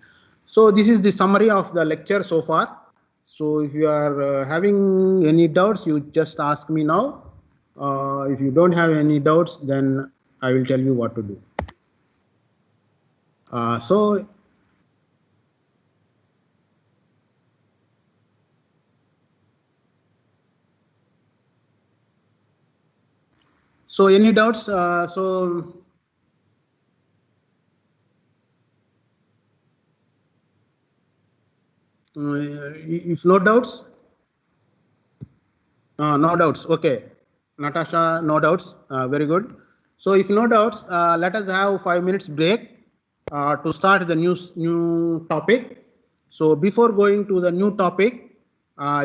So this is the summary of the lecture so far. So if you are having any doubts, you just ask me now. If you don't have any doubts, then I will tell you what to do. So any doubts? If no doubts, no doubts. Okay, Natasha, no doubts. Very good. So if no doubts, let us have 5 minutes break to start the new topic. So before going to the new topic,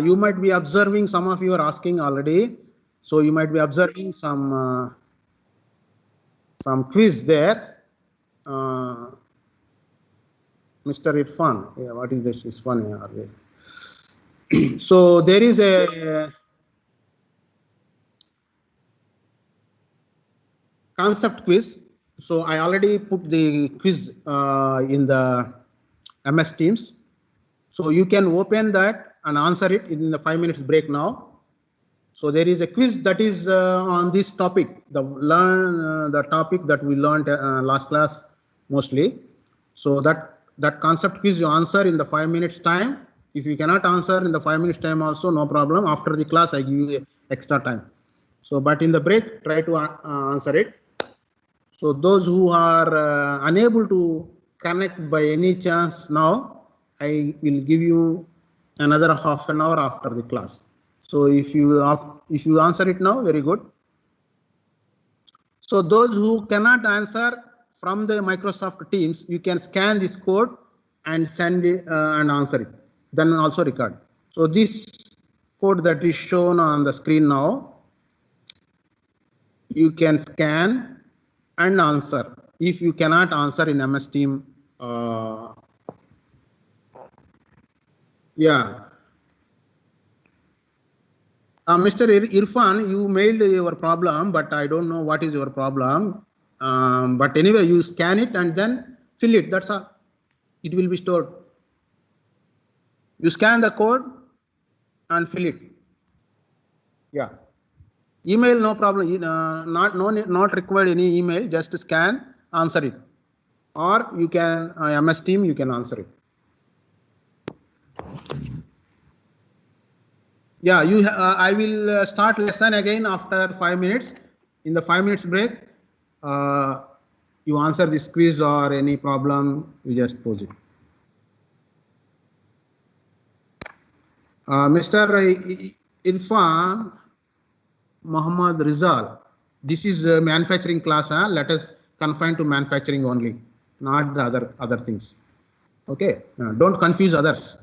you might be observing, some of you are asking already. So you might be observing some quiz there. Mr. Irfan, yeah, what is this one? So there is a concept quiz. So I already put the quiz in the MS Teams. So you can open that and answer it in the 5 minutes break now. So there is a quiz that is on this topic, the topic that we learned last class mostly. So that concept quiz you answer in the 5 minutes time. If you cannot answer in the 5 minutes time also, no problem. After the class, I give you extra time. So, but in the break, try to answer it. So those who are unable to connect by any chance now, I will give you another half an hour after the class. So if you answer it now, very good. So those who cannot answer from the Microsoft Teams, you can scan this code and send it and answer it. Then also record. So this code that is shown on the screen now, you can scan and answer. If you cannot answer in MS Team, yeah. Mr. Irfan, you mailed your problem, but I don't know what is your problem. But anyway, you scan it and then fill it. That's all. It will be stored. You scan the code and fill it. Yeah. Email, no problem. Not required any email. Just scan, answer it. Or you can MS Team, you can answer it. Yeah, I will start lesson again after 5 minutes. In the 5 minutes break, you answer this quiz or any problem, you just pose it. Mr. Irfan Muhammad Rizal, this is a manufacturing class. Let us confine to manufacturing only, not the other things. Okay, don't confuse others.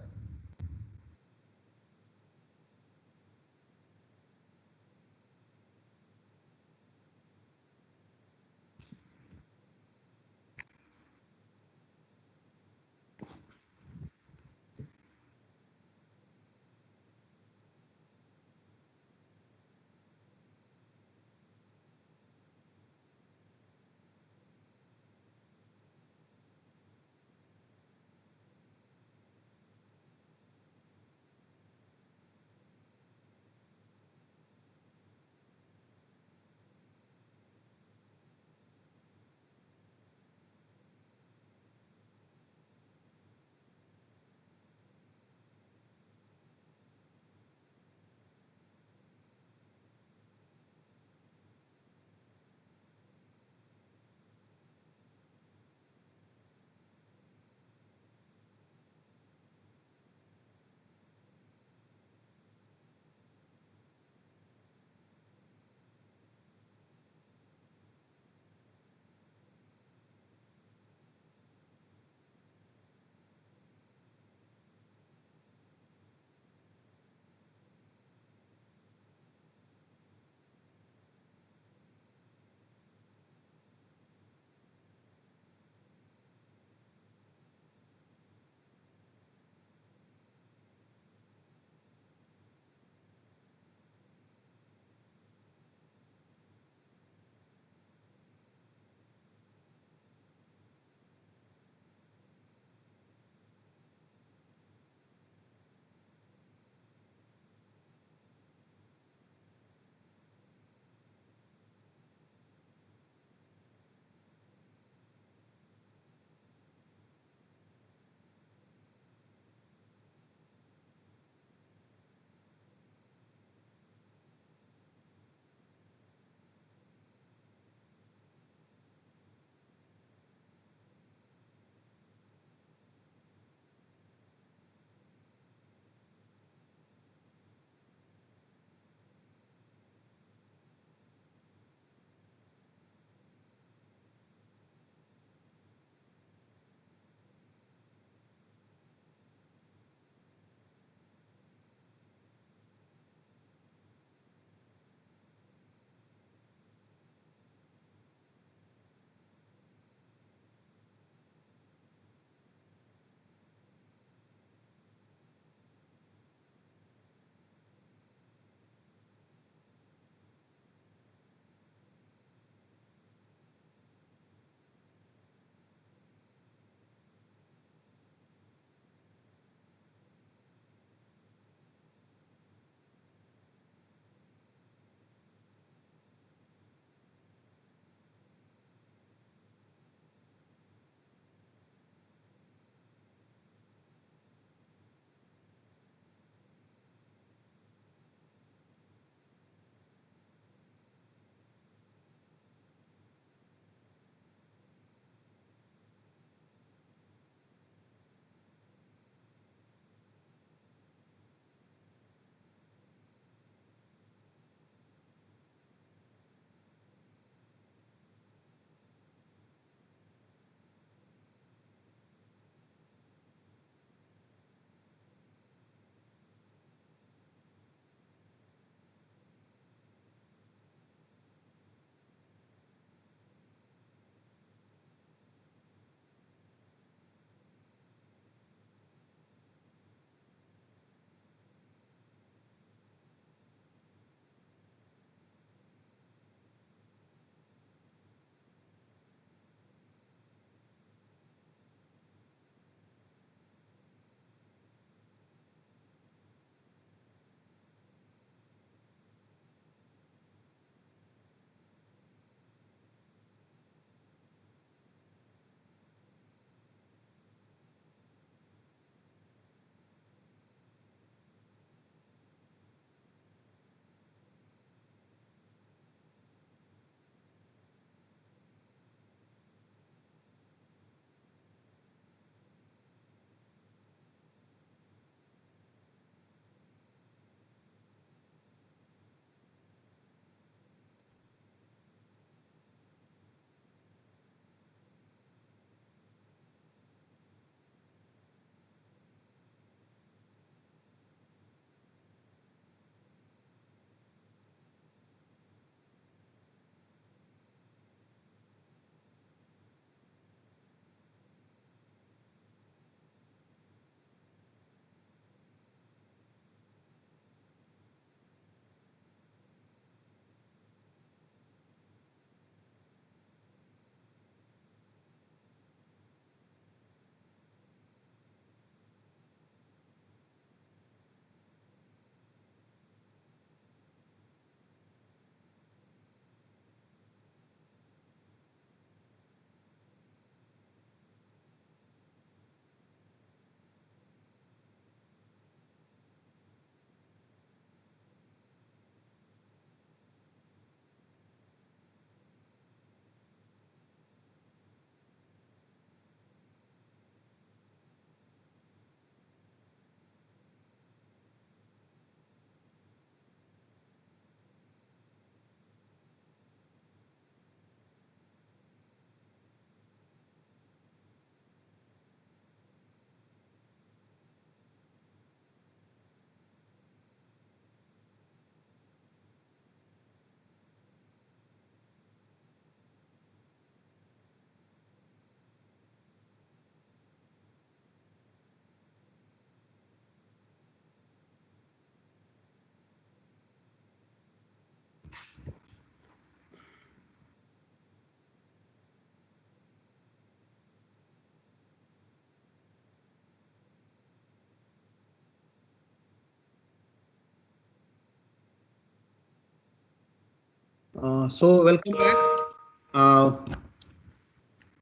So welcome back.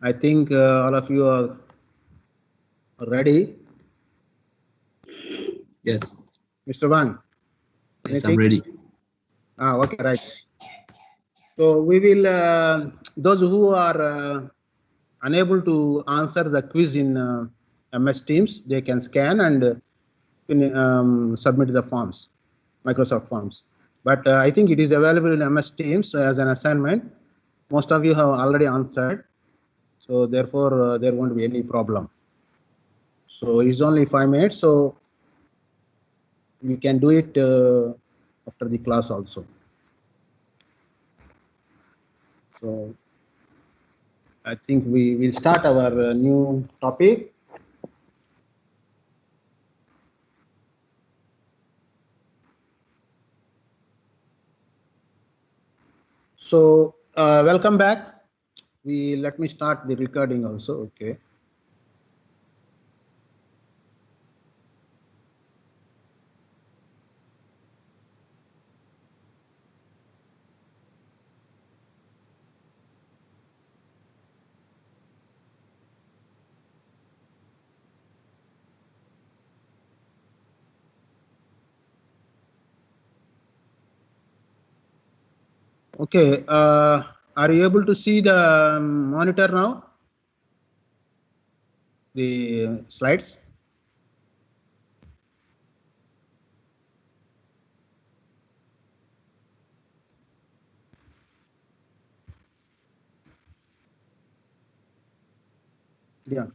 I think all of you are ready. Yes. Mr. Wang. Yes, I'm ready. Okay, right. So we will, those who are unable to answer the quiz in MS Teams, they can scan and submit the forms, Microsoft Forms. But I think it is available in MS Teams as an assignment. Most of you have already answered. So therefore, there won't be any problem. So it's only 5 minutes. So we can do it after the class also. So I think we will start our new topic. So welcome back. Let me start the recording also. Okay. Okay. Are you able to see the monitor now? The slides? Yeah.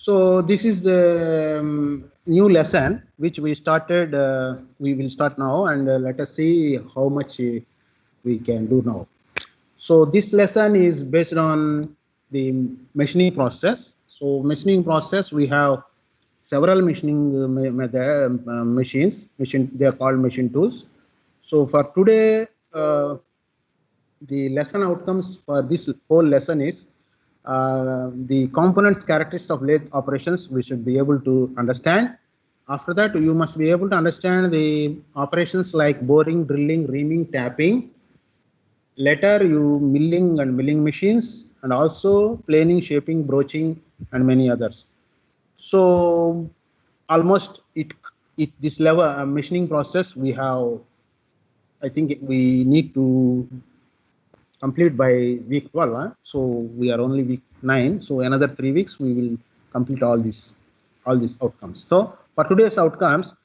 So this is the new lesson which we started. We will start now, and let us see how much we can do now. So this lesson is based on the machining process. So machining process, we have several machining machines. They are called machine tools. So for today, the lesson outcomes for this whole lesson is the components characteristics of lathe operations we should be able to understand. After that, you must be able to understand the operations like boring, drilling, reaming, tapping. Later, you milling machines, and also planing, shaping, broaching, and many others. So almost this level machining process we have. I think we need to complete by week 12. So we are only week 9. So another 3 weeks we will complete all these outcomes. So for today's outcomes,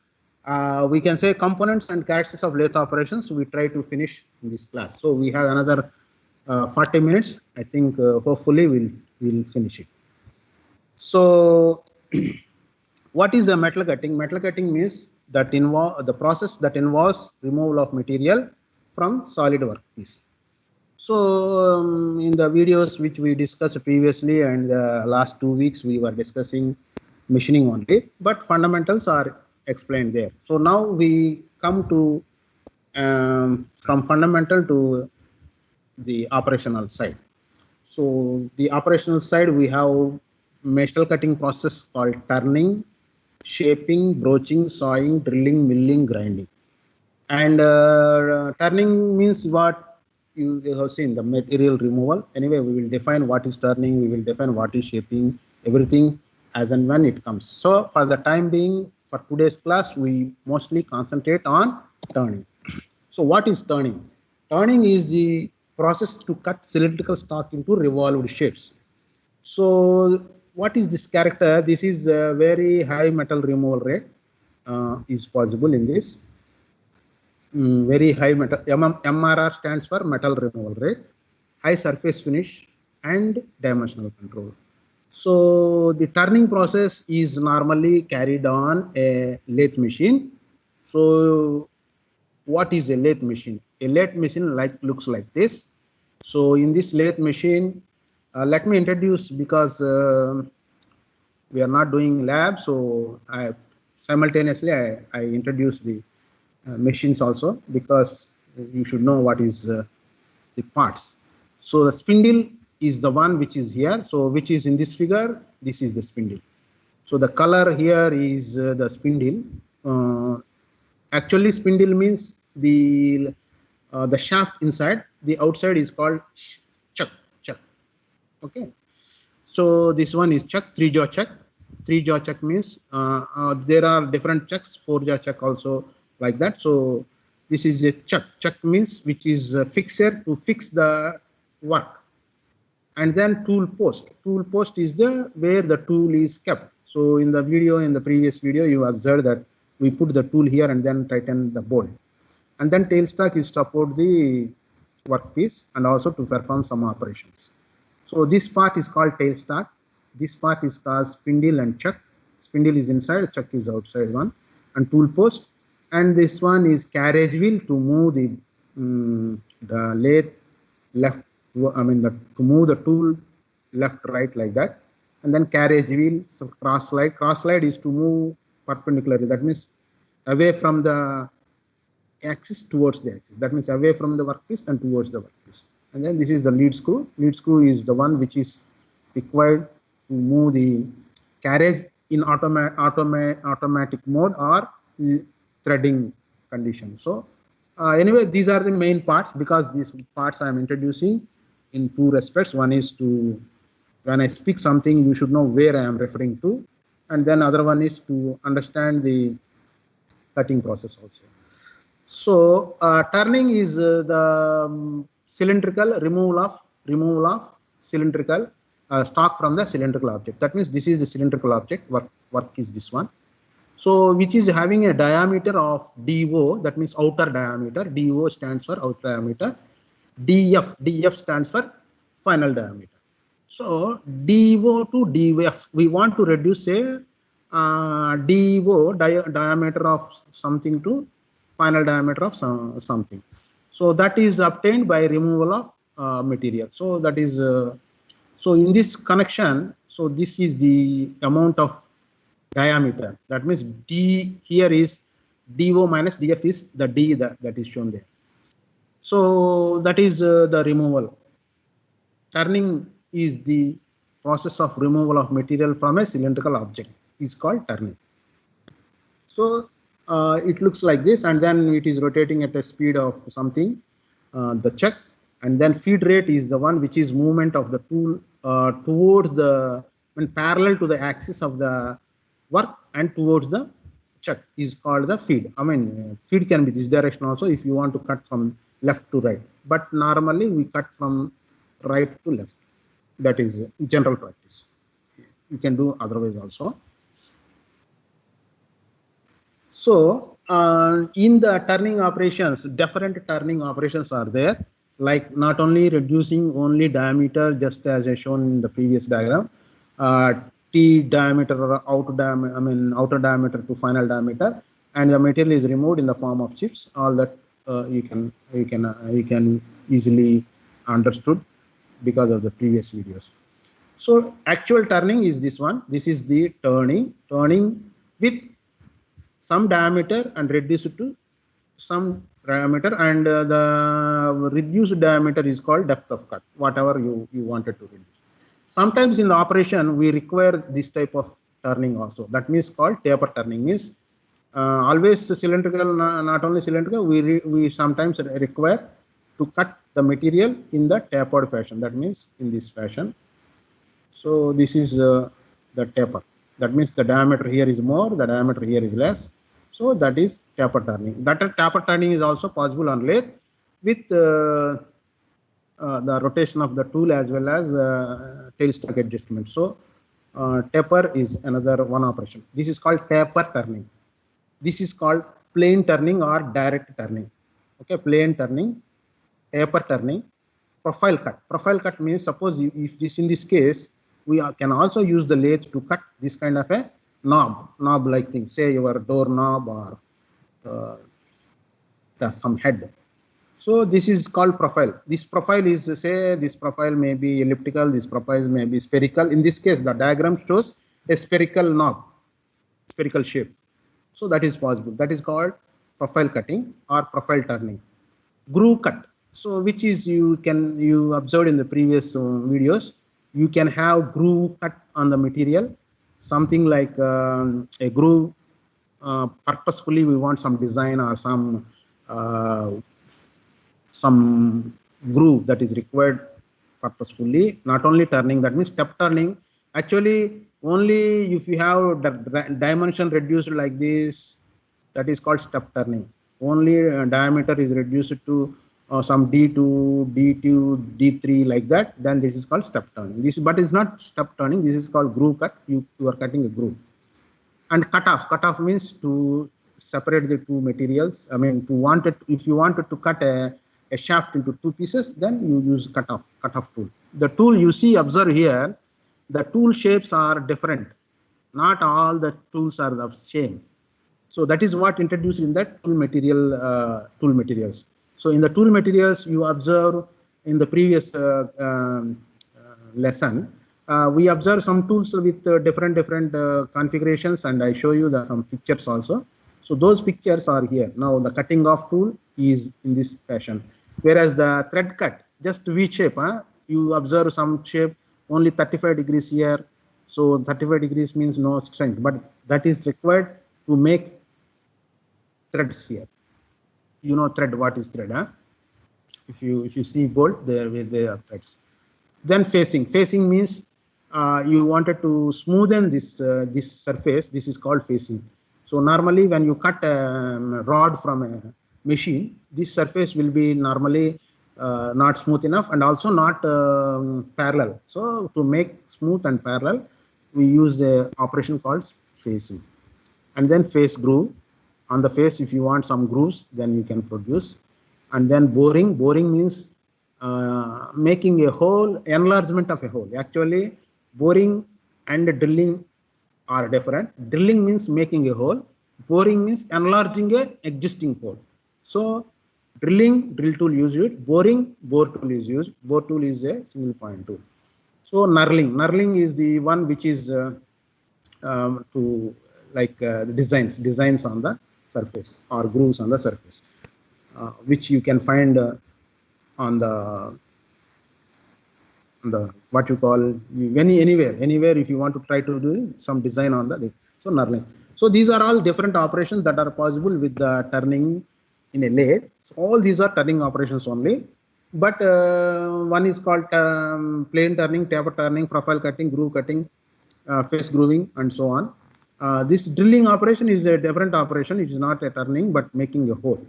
we can say components and characteristics of lathe operations. We try to finish in this class. So we have another 40 minutes. I think hopefully we'll finish it. So what is a metal cutting? Metal cutting means that the process that involves removal of material from solid workpiece. So in the videos which we discussed previously and the last 2 weeks we were discussing machining only, but fundamentals are explained there. So now we come to from fundamental to the operational side. So the operational side we have metal cutting process called turning, shaping, broaching, sawing, drilling, milling, grinding. And turning means what you have seen, the material removal. Anyway, we will define what is turning, we will define what is shaping, everything as and when it comes. So for the time being, for today's class, we mostly concentrate on turning. So what is turning? Turning is the process to cut cylindrical stock into revolved shapes. So what is this character? This is a very high metal removal rate is possible in this. Very high metal. MRR stands for metal removal rate, high surface finish, and dimensional control. So the turning process is normally carried on a lathe machine. So what is a lathe machine? A lathe machine looks like this. So in this lathe machine, let me introduce, because we are not doing lab, so simultaneously I introduce the machines also, because you should know what is the parts. So the spindle is the one which is here. So which is in this figure, this is the spindle. So the color here is the spindle. Actually spindle means the shaft inside, the outside is called chuck. Okay. So this one is chuck, 3-jaw chuck. 3-jaw chuck means there are different chucks, 4-jaw chuck also like that. So this is a chuck. Chuck means which is a fixer to fix the work. And then tool post. Tool post is the where the tool is kept. So in the video, in the previous video, you observed that we put the tool here and then tighten the bolt. And then tailstock is to support the workpiece and also to perform some operations. So this part is called tailstock. This part is called spindle and chuck. Spindle is inside, chuck is outside one, and tool post. And this one is carriage wheel to move the lathe left. To move the tool left, right like that. And then carriage wheel, so cross slide. Cross slide is to move perpendicularly. That means away from the axis towards the axis. That means away from the workpiece and towards the workpiece. And then this is the lead screw. Lead screw is the one which is required to move the carriage in automatic mode or threading condition. So anyway, these are the main parts, because these parts I am introducing in two respects. One is to, when I speak something, you should know where I am referring to. And then other one is to understand the cutting process also. So turning is the cylindrical removal of cylindrical stock from the cylindrical object. That means this is the cylindrical object. Work is this one. So which is having a diameter of DO. That means outer diameter. DO stands for outer diameter. DF stands for final diameter. So DO to DF, we want to reduce a DO diameter of something to final diameter of something. So that is obtained by removal of material. So that is so in this connection. So this is the amount of diameter. That means D here is DO minus DF is the D that is shown there. So that is the removal. Turning is the process of removal of material from a cylindrical object, is called turning. So it looks like this, and then it is rotating at a speed of something, the chuck, and then feed rate is the one which is movement of the tool towards the, when parallel to the axis of the work and towards the chuck, is called the feed. Feed can be this direction also if you want to cut from left to right, but normally we cut from right to left. That is general practice. You can do otherwise also. So in the turning operations, different turning operations are there, like not only reducing only diameter, just as I shown in the previous diagram, T diameter or outer diameter to final diameter, and the material is removed in the form of chips. All that you can easily understood because of the previous videos. So actual turning is this one. This is the turning with some diameter and reduce it to some diameter, and the reduced diameter is called depth of cut, whatever you wanted to reduce. Sometimes in the operation we require this type of turning also. That means called taper turning. Means always cylindrical, not only cylindrical, we sometimes require to cut the material in the tapered fashion. That means in this fashion. So this is the taper. That means the diameter here is more, the diameter here is less. So that is taper turning. That taper turning is also possible on lathe with the rotation of the tool as well as tailstock adjustment. So taper is another one operation. This is called taper turning. This is called plain turning or direct turning. Okay, plain turning, taper turning, profile cut. Profile cut means, suppose if this, in this case, we can also use the lathe to cut this kind of a knob like thing, say your door knob or some head. So this is called profile. This profile is, say, this profile may be elliptical, this profile may be spherical. In this case, the diagram shows a spherical knob, spherical shape. So that is possible. That is called profile cutting or profile turning. Groove cut. So which is you observed in the previous videos, you can have groove cut on the material, something like a groove. Purposefully we want some design or uh, some groove that is required purposefully, not only turning, that means step turning. Actually, only if you have the dimension reduced like this, that is called step turning. Only diameter is reduced to some D2, D2, D3 like that, then this is called step turning. This, but it's not step turning, this is called groove cut. You are cutting a groove. And cut off means to separate the two materials. I mean, if you wanted to cut a shaft into two pieces, then you use cut off tool. The tool you see, observe here, the tool shapes are different. Not all the tools are the same. So that is what introduced in that tool materials. So in the tool materials, you observe in the previous lesson, we observe some tools with different configurations, and I show you some pictures also. So those pictures are here. Now the cutting off tool is in this fashion, whereas the thread cut, just V shape. You observe some shape only 35 degrees here. So 35 degrees means no strength, but that is required to make threads here. You know thread, what is thread? If you see bolt, there are threads. Then facing means you wanted to smoothen this surface. This is called facing. So normally when you cut a rod from a machine, this surface will be normally not smooth enough and also not parallel. So to make smooth and parallel, we use the operation called facing. And then face groove. On the face, if you want some grooves, then you can produce. And then boring means making a hole, enlargement of a hole. Actually, boring and drilling are different. Drilling means making a hole. Boring means enlarging a existing hole. So drilling, drill tool is used. Boring, bore tool is used. Bore tool is a single point tool. So knurling is the one which is to like designs on the surface or grooves on the surface, which you can find on the what you call anywhere if you want to try to do some design on the so knurling. So these are all different operations that are possible with the turning in a lathe. So all these are turning operations only, but one is called plane turning, taper turning, profile cutting, groove cutting, face grooving, and so on. This drilling operation is a different operation. It is not a turning, but making a hole.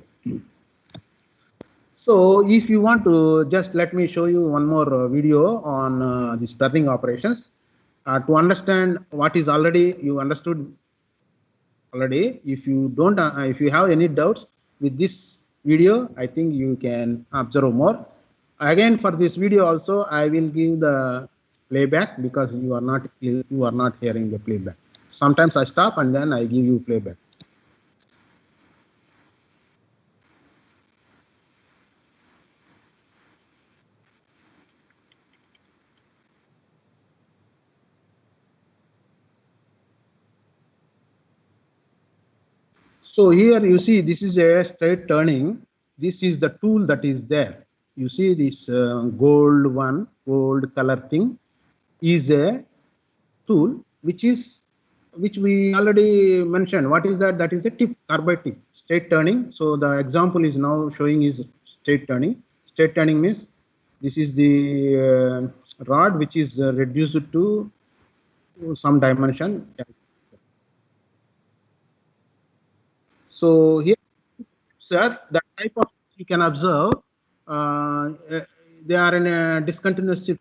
So if you want to, just let me show you one more video on these turning operations to understand what is already you understood already. If you don't, if you have any doubts with this video, I think you can observe more. Again, for this video also, I will give the playback because you are not hearing the playback. Sometimes I stop and then I give you playback. So here you see this is a straight turning. This is the tool that is there. You see this gold color thing is a tool which we already mentioned. What is that? That is the tip, carbide tip, straight turning. So the example is now showing is straight turning. Straight turning means this is the rod which is reduced to some dimension. So here, sir, the type of you can observe, they are in a discontinuous shift.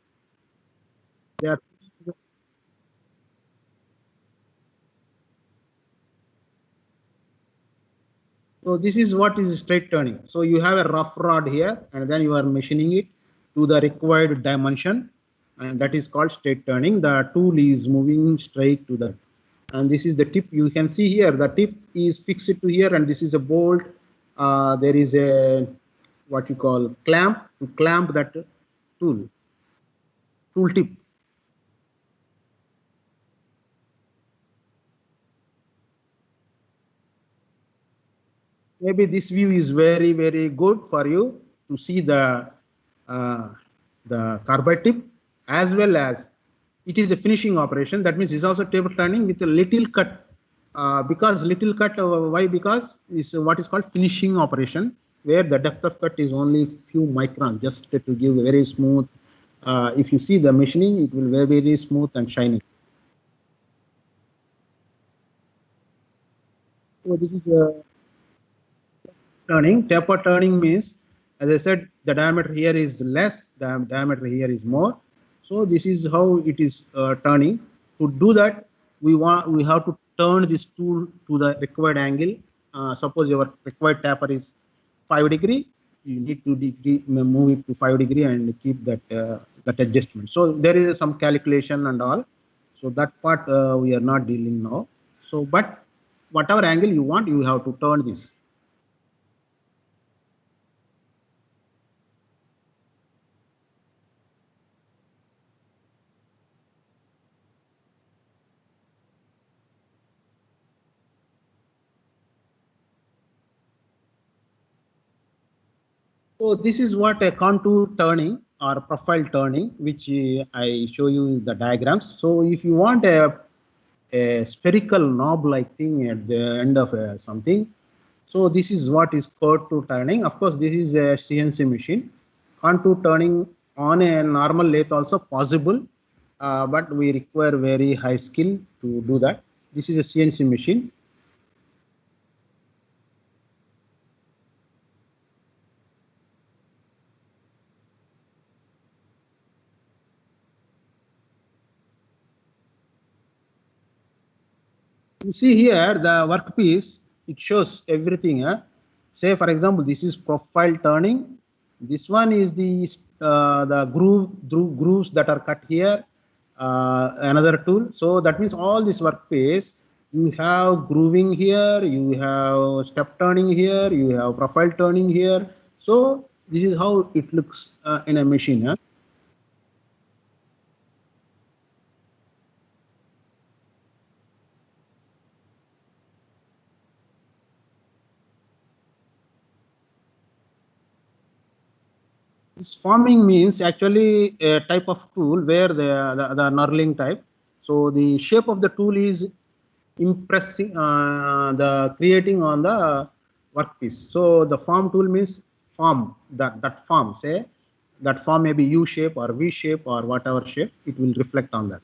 They are, so this is what is straight turning. So you have a rough rod here, and then you are machining it to the required dimension, and that is called straight turning. The tool is moving straight to that, and this is the tip. You can see here the tip is fixed to here, and this is a bolt. There is a what you call clamp to clamp that tool tip. Maybe this view is very good for you to see uh, the carbide tip, as well as it is a finishing operation. That means it's also table turning with a little cut. Because little cut, why? Because is what is called finishing operation, where the depth of cut is only few microns, just to give a very smooth. If you see the machining, it will be very, very smooth and shiny. So this is turning. Taper turning means, as I said, the diameter here is less, the diameter here is more. So this is how it is turning. To do that, we have to turn this tool to the required angle. Suppose your required taper is 5 degree, you need to move it to 5 degree and keep that adjustment. So there is some calculation and all. So that part we are not dealing now. So, but whatever angle you want, you have to turn this. So this is what a contour turning or profile turning, which I show you in the diagrams. So if you want a spherical knob-like thing at the end of something, so this is what is contour turning. Of course, this is a CNC machine. Contour turning on a normal lathe also possible, but we require very high skill to do that. This is a CNC machine. You see here the workpiece, it shows everything. Say for example, this is profile turning. This one is the grooves that are cut here. Another tool. So that means all this workpiece, you have grooving here, you have step turning here, you have profile turning here. So this is how it looks in a machine. This forming means actually a type of tool where the knurling type. So the shape of the tool is impressing the creating on the workpiece. So the form tool means form that form. Say that form may be U shape or V shape or whatever shape. It will reflect on that.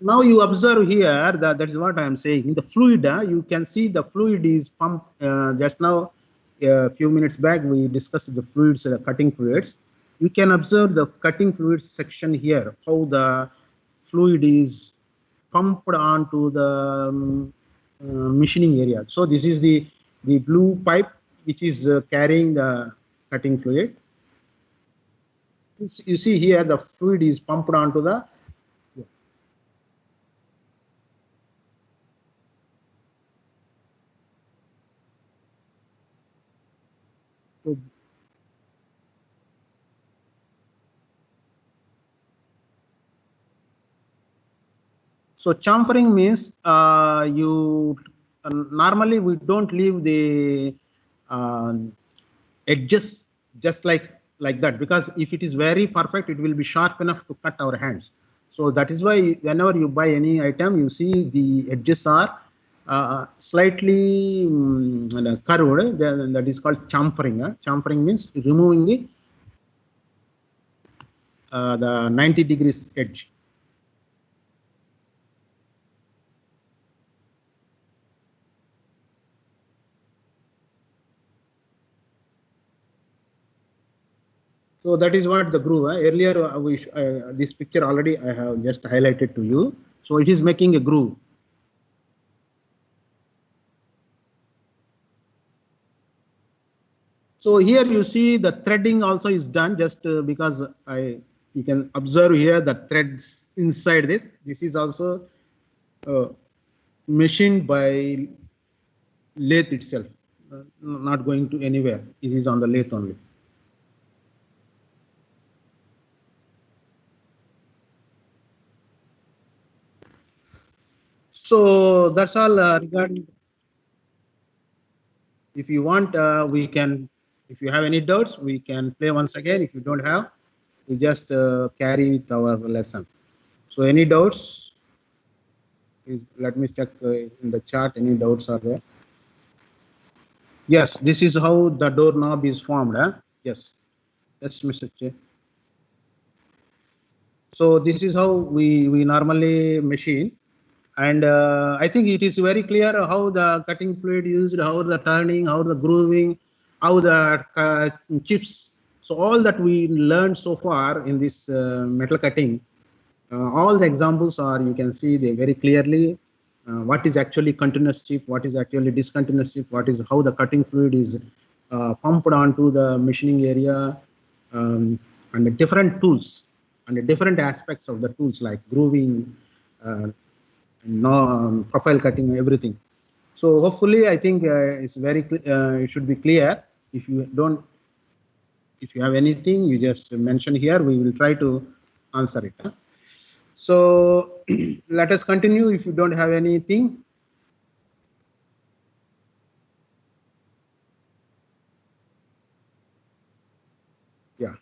Now you observe here that is what I am saying. In the fluid, you can see the fluid is pumped. Just now, a few minutes back, we discussed the fluids, cutting fluids. You can observe the cutting fluids section here, how the fluid is pumped onto the machining area. So this is the blue pipe which is carrying the cutting fluid. You see here the fluid is pumped onto the. So chamfering means you normally we don't leave the uh, edges just like that, because if it is very perfect, it will be sharp enough to cut our hands. So that is why whenever you buy any item, you see the edges are slightly curved. That is called chamfering. Chamfering means removing the 90 degrees edge. So that is what the groove. Earlier, this picture already I have just highlighted to you. So it is making a groove. So here you see the threading also is done, just because you can observe here the threads inside this. This is also machined by lathe itself, not going to anywhere. It is on the lathe only. So that's all regarding. If you want, we can. If you have any doubts, we can play once again. If you don't have, we just carry with our lesson. So any doubts? Let me check in the chat. Any doubts are there? Yes, this is how the doorknob is formed. Yes, yes, Mr. Che. So this is how we normally machine, and I think it is very clear how the cutting fluid used, how the turning, how the grooving, how the chips. So all that we learned so far in this metal cutting, all the examples are, you can see they very clearly what is actually continuous chip, what is actually discontinuous chip, what is how the cutting fluid is pumped onto the machining area, and the different tools and the different aspects of the tools like grooving, profile cutting, everything. So hopefully, I think it's very it should be clear. If you don't, if you have anything, you just mention here. We will try to answer it. So let us continue. If you don't have anything. Yeah.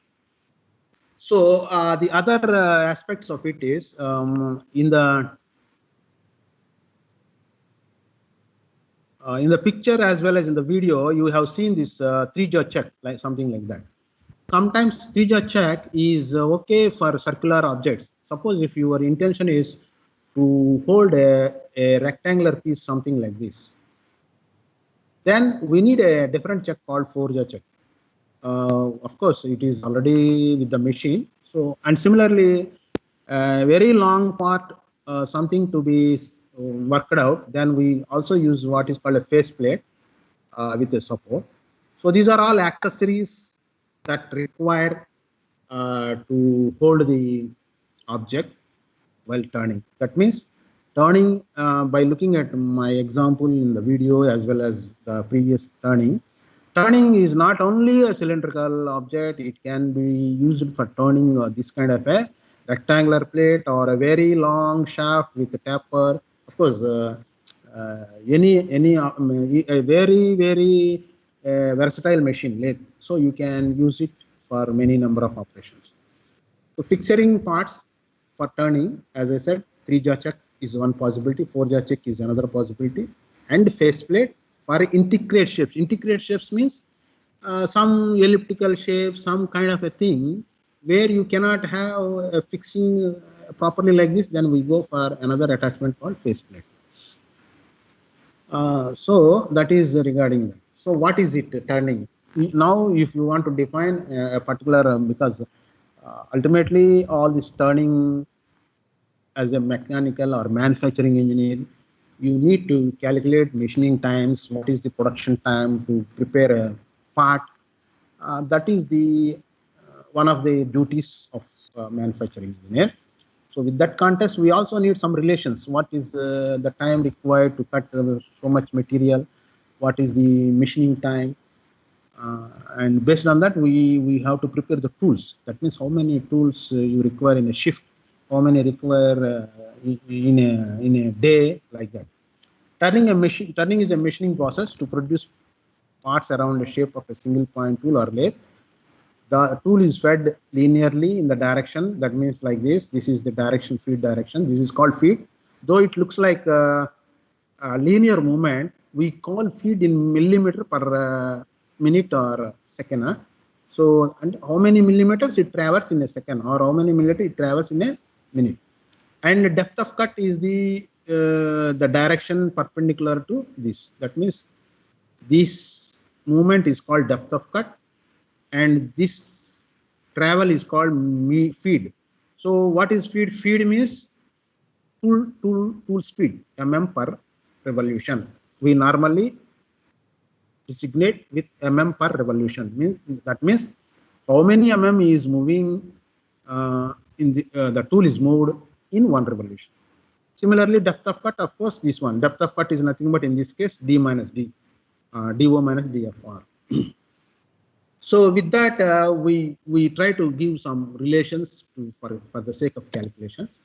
So the other aspects of it is in the picture as well as in the video, you have seen this three-jaw check, like something like that. Sometimes three-jaw check is okay for circular objects. Suppose if your intention is to hold a rectangular piece, something like this, then we need a different check called four-jaw check. Of course, it is already with the machine. So, and similarly, very long part, something to be worked out, then we also use what is called a faceplate with the support. So these are all accessories that require to hold the object while turning. That means turning by looking at my example in the video as well as the previous turning. Turning is not only a cylindrical object, it can be used for turning this kind of a rectangular plate or a very long shaft with a taper. Of course, any a very versatile machine lathe, so you can use it for many number of operations. So fixturing parts for turning, as I said, three-jaw check is one possibility, four-jaw check is another possibility, and faceplate for integrate shapes. Integrate shapes means some elliptical shape, some kind of a thing where you cannot have a fixing properly like this, then we go for another attachment called faceplate. So that is regarding that. So what is it turning? Now, if you want to define a particular, because ultimately all this turning as a mechanical or manufacturing engineer, you need to calculate machining times, what is the production time to prepare a part. That is the one of the duties of manufacturing engineer. So with that context, we also need some relations. What is the time required to cut so much material? What is the machining time? And based on that, we have to prepare the tools. That means how many tools you require in a shift, how many require in a day, like that. Turning is a machining process to produce parts around the shape of a single point tool or lathe. The tool is fed linearly in the direction. That means like this. This is the direction, feed direction. This is called feed. Though it looks like a linear movement, we call feed in millimeter per minute or second. So, and how many millimeters it travels in a second, or how many millimeters it travels in a minute. And depth of cut is the direction perpendicular to this. That means this movement is called depth of cut, and this travel is called feed. So what is feed? Feed means tool speed, per revolution. We normally designate with per revolution. That means how many is moving in the tool is moved in one revolution. Similarly, depth of cut, of course, this one. Depth of cut is nothing but in this case d minus d, do minus dfr. So with that, we try to give some relations for the sake of calculations.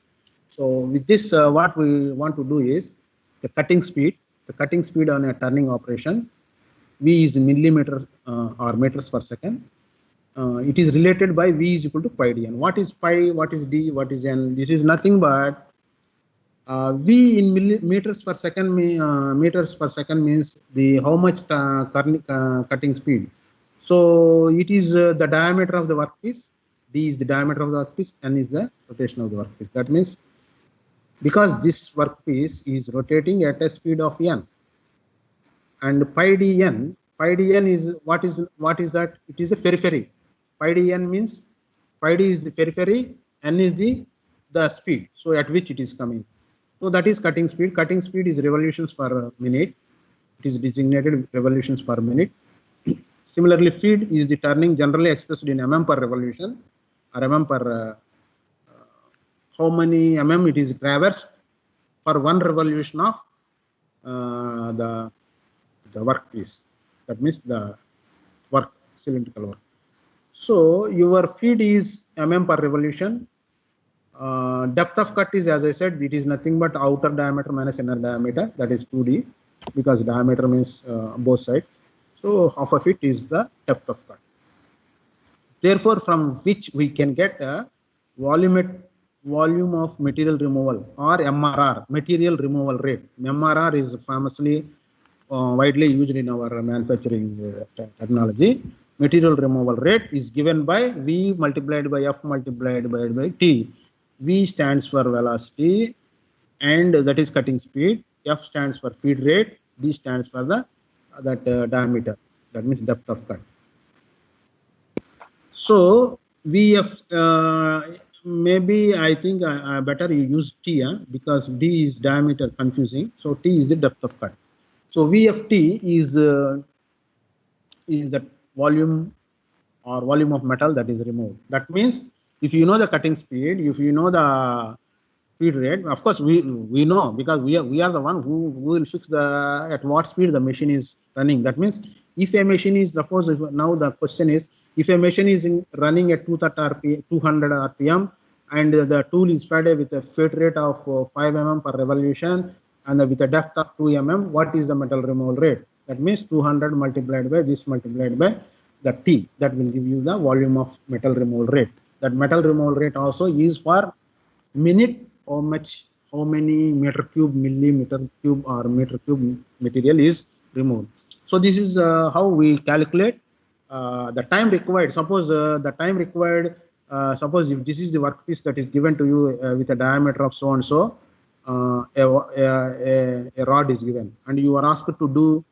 So with this, what we want to do is the cutting speed on a turning operation. V is millimeter or meters per second. It is related by V is equal to pi dn. What is pi? What is d? What is n? This is nothing but V in meters per second. Meters per second means the how much cutting speed. So it is the diameter of the workpiece. D is the diameter of the workpiece. N is the rotation of the workpiece. That means because this workpiece is rotating at a speed of n, and pi dn is what is that? It is a periphery. Pi dn means pi d is the periphery, n is the speed, so at which it is coming. So that is cutting speed. Cutting speed is revolutions per minute. It is designated revolutions per minute. Similarly, feed is the turning, generally expressed in mm per revolution, or mm per how many mm it is traversed for one revolution of the workpiece. That means the work, cylindrical work. So your feed is mm per revolution. Depth of cut is, as I said, it is nothing but outer diameter minus inner diameter, that is 2d, because diameter means both sides. So half of it is the depth of cut. Therefore, from which we can get a volume of material removal, or MRR, material removal rate. MRR is famously widely used in our manufacturing technology. Material removal rate is given by V multiplied by F multiplied by T. V stands for velocity, and that is cutting speed. F stands for feed rate. D stands for the diameter. That means depth of cut. So VF, maybe I think better you use T, because D is diameter confusing. So T is the depth of cut. So VFT is the volume or volume of metal that is removed. That means if you know the cutting speed, if you know the feed rate, of course we know, because we are the one who will fix at what speed the machine is running. That means if a machine is, suppose now the question is, if a machine is running at 200 RPM and the tool is fed with a feed rate of 5 mm per revolution and with a depth of 2 mm, what is the metal removal rate? That means 200 multiplied by this multiplied by the T. That will give you the volume of metal removal rate. That metal removal rate also is for minute, how many meter cube, millimeter cube or meter cube material is removed. So this is how we calculate the time required. Suppose the time required, suppose if this is the workpiece that is given to you with a diameter of so and so, a rod is given, and you are asked to do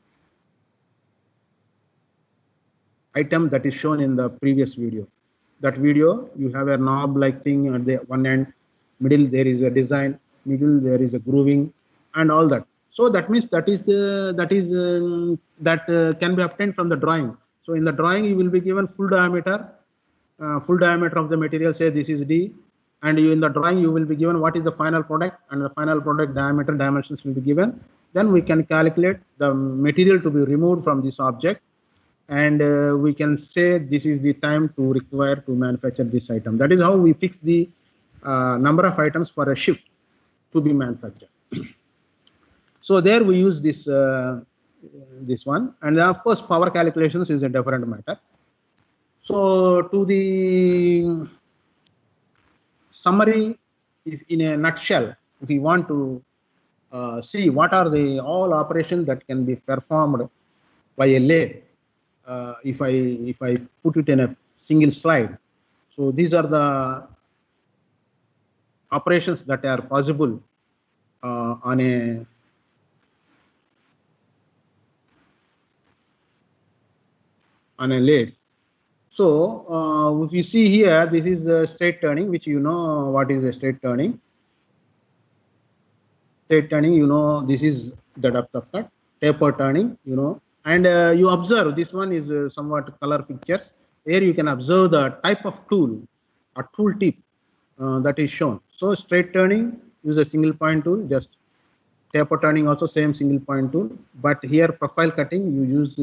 item that is shown in the previous video. That video, you have a knob like thing at the one end, middle there is a design, middle there is a grooving, and all that. So that means that can be obtained from the drawing. So in the drawing you will be given full diameter of the material, say this is D, and in the drawing you will be given what is the final product, and the final product diameter dimensions will be given. Then we can calculate the material to be removed from this object, and we can say this is the time to require to manufacture this item. That is how we fix the number of items for a shift to be manufactured. So there we use this this one, and of course power calculations is a different matter. So to the summary, if in a nutshell, if we want to see what are the all operations that can be performed by a lathe, if I put it in a single slide, so these are the operations that are possible on a lathe. So if you see here, this is a straight turning, which you know what is a straight turning. Straight turning, you know, this is the depth of cut. Taper turning, you know, and you observe this one is somewhat color pictures. Here you can observe the type of tool or tool tip that is shown. So straight turning, use a single point tool. Just taper turning also same single point tool. But here profile cutting, you use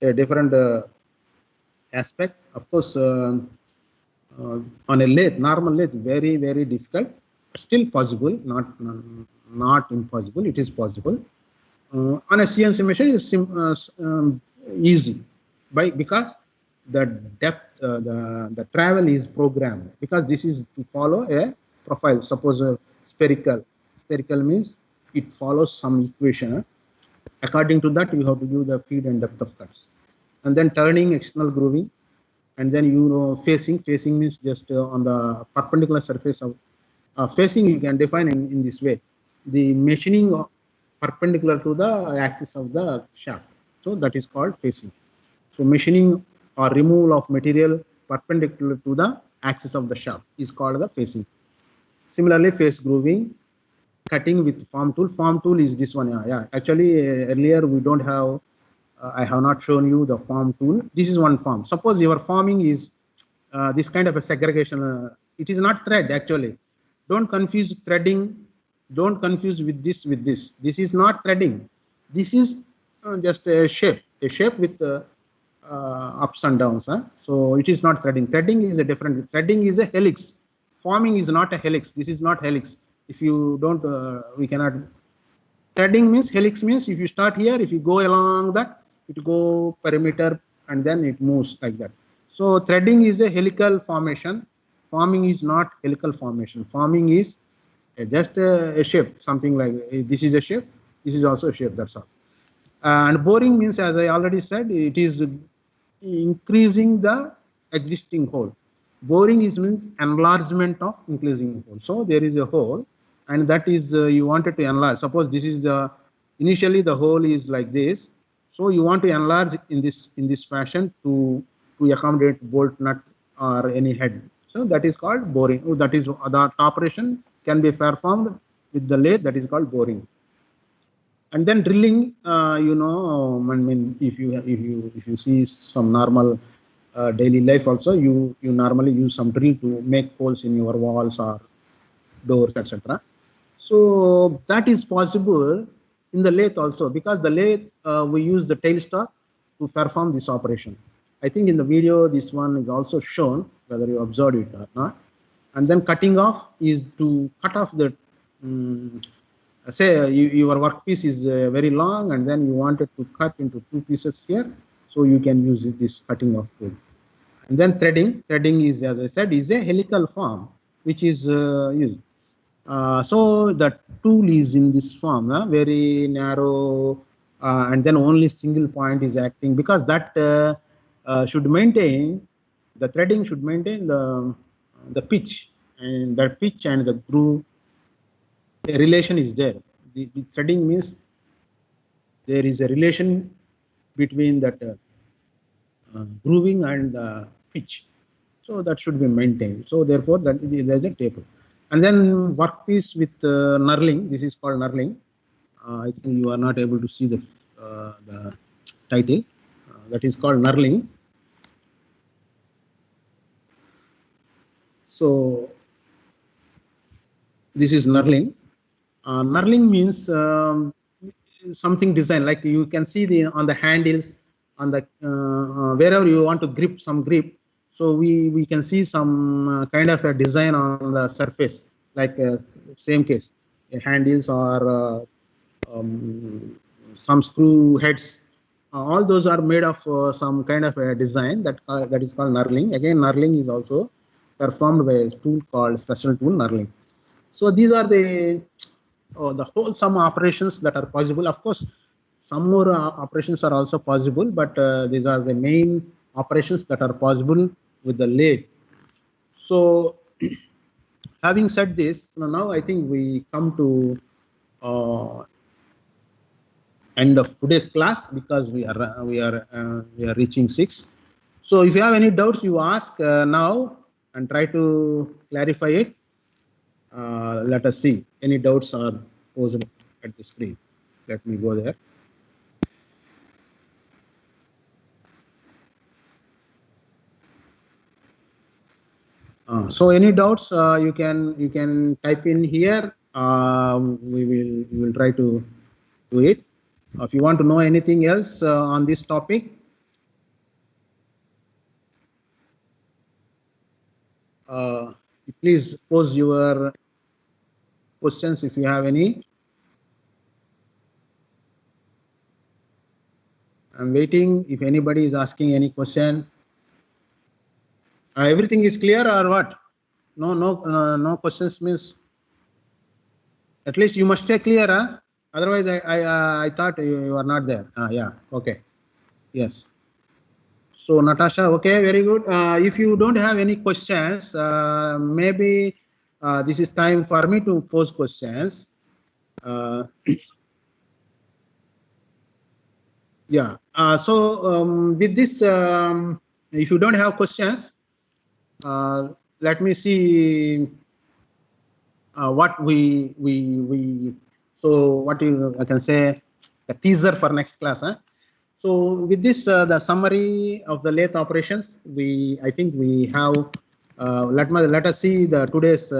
a different aspect. Of course, on a lathe, normal lathe, very difficult. Still possible, not impossible. It is possible. On a CNC machine is easy because the depth, the travel is programmed, because this is to follow a profile. Suppose a spherical means it follows some equation. According to that, you have to give the feed and depth of cuts, and then turning, external grooving, and then facing. Facing means just on the perpendicular surface of facing. You can define in this way: the machining perpendicular to the axis of the shaft. So that is called facing. So machining or removal of material perpendicular to the axis of the shaft is called the facing. Similarly, face grooving, cutting with form tool. Form tool is this one. Yeah. Actually, earlier we don't have. I have not shown you the form tool. This is one form. Suppose your forming is this kind of a segregation. It is not thread actually. Don't confuse threading. Don't confuse with this with this. This is not threading. This is just a shape. A shape with ups and downs. So it is not threading. Threading is a different. Threading is a helix. Forming is not a helix. This is not helix. If you don't, we cannot. Threading means, helix means if you start here, if you go along that, it go perimeter and then it moves like that. So threading is a helical formation. Forming is not helical formation. Forming is just a shape, something like this is a shape. This is also a shape. That's all. And boring means, as I already said, it is increasing the existing hole. Boring is means enlargement of increasing hole. So there is a hole, and that is you wanted to enlarge. Suppose this is the initially the hole is like this, so you want to enlarge in this fashion to accommodate bolt nut or any head. So that is called boring. That is the operation can be performed with the lathe. That is called boring. And then drilling, I mean, if you see some normal daily life also, you normally use some drill to make holes in your walls or doors, etc. So that is possible in the lathe also, because the lathe we use the tailstock to perform this operation. I think in the video this one is also shown, whether you observed it or not. And then cutting off is to cut off the say your workpiece is very long, and then you wanted to cut into two pieces here, so you can use this cutting off tool. And then threading is, as I said, is a helical form which is used. So the tool is in this form, very narrow, and then only single point is acting, because that should maintain, the threading should maintain the pitch, and that pitch and the groove, a relation is there. The threading means there is a relation between that grooving and the pitch. So that should be maintained. So therefore, that there's a table. And then workpiece with knurling. This is called knurling. I think you are not able to see the title. That is called knurling. So this is knurling. Knurling means something design, like you can see on the handles, on the wherever you want to grip some grip. So we can see some kind of a design on the surface, like same case, handles or some screw heads. All those are made of some kind of a design that is called knurling. Again, knurling is also performed by a tool called special tool knurling. So these are the whole some operations that are possible. Of course, some more operations are also possible, but these are the main operations that are possible with the lathe. So having said this, now I think we come to end of today's class, because we are reaching 6. So if you have any doubts, you ask now and try to clarify it. Let us see. Any doubts are posed at the screen. Let me go there. So any doubts, you can type in here. We will try to do it. If you want to know anything else on this topic, please pose your questions if you have any. I'm waiting if anybody is asking any question. Everything is clear or what? No questions means. At least you must say clear, huh? Otherwise, I thought you are not there. Yeah, okay. Yes. So, Natasha, okay, very good. If you don't have any questions, maybe this is time for me to pose questions. Yeah. With this, if you don't have questions, let me see what I can say the teaser for next class. Huh? So with this, the summary of the lathe operations, I think we have. Let us see the today's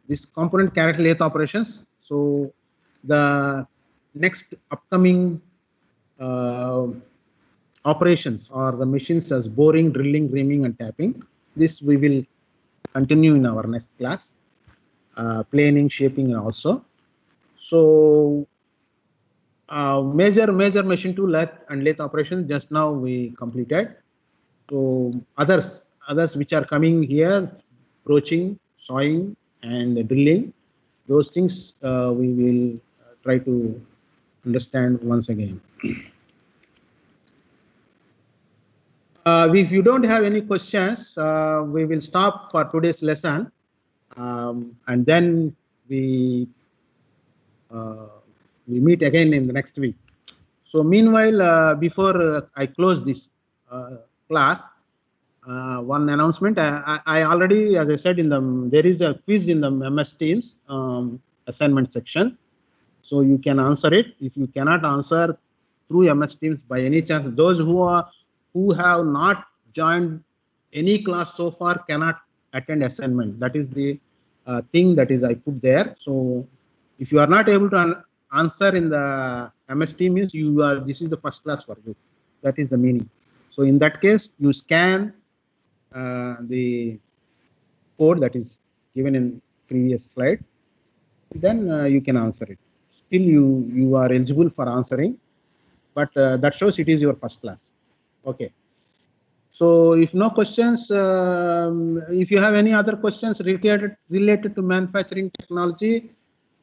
this component character lathe operations. So the next upcoming uh, operations are the machines as boring, drilling, reaming, and tapping. This we will continue in our next class. Planing, shaping, also. So major machine tool lathe and lathe operation just now we completed. So others which are coming here, broaching, sawing, and drilling, those things we will try to understand once again. If you don't have any questions, we will stop for today's lesson, and then uh, we meet again in the next week. So meanwhile, before I close this class, one announcement. I already, as I said, there is a quiz in the MS Teams assignment section. So you can answer it. If you cannot answer through MS Teams by any chance, those who have not joined any class so far cannot attend assignment. That is the thing that is I put there. So if you are not able to answer in the MS Teams, means this is the first class for you. That is the meaning. So in that case, you scan the code that is given in previous slide, then you can answer it. Still, you are eligible for answering, but that shows it is your first class. Okay. So if no questions, if you have any other questions related to manufacturing technology,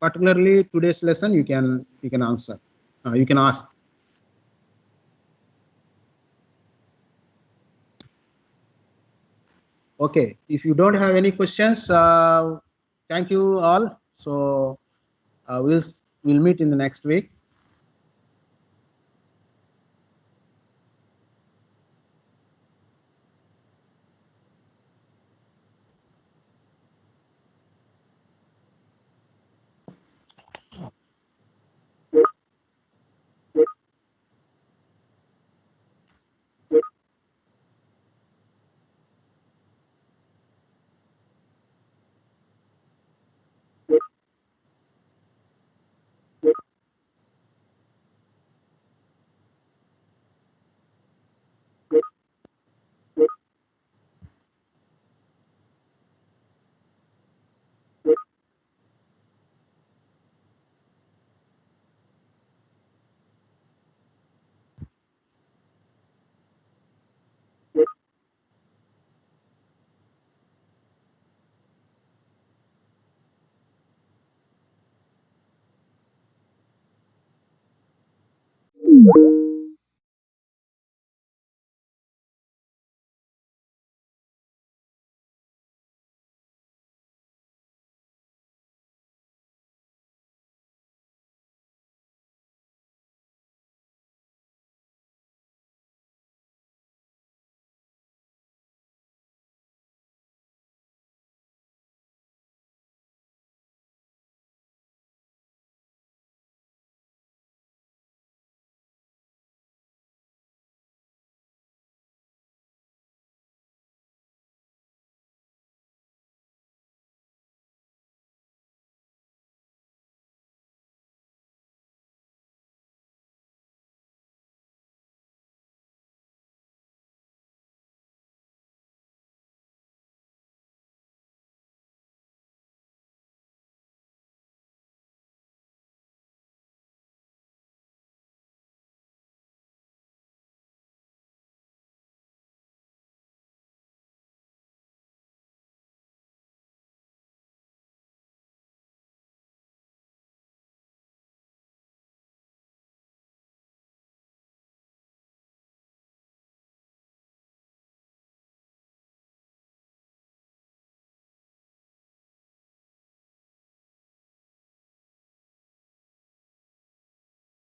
particularly today's lesson, you can answer. You can ask. Okay. If you don't have any questions, thank you all. So we'll meet in the next week.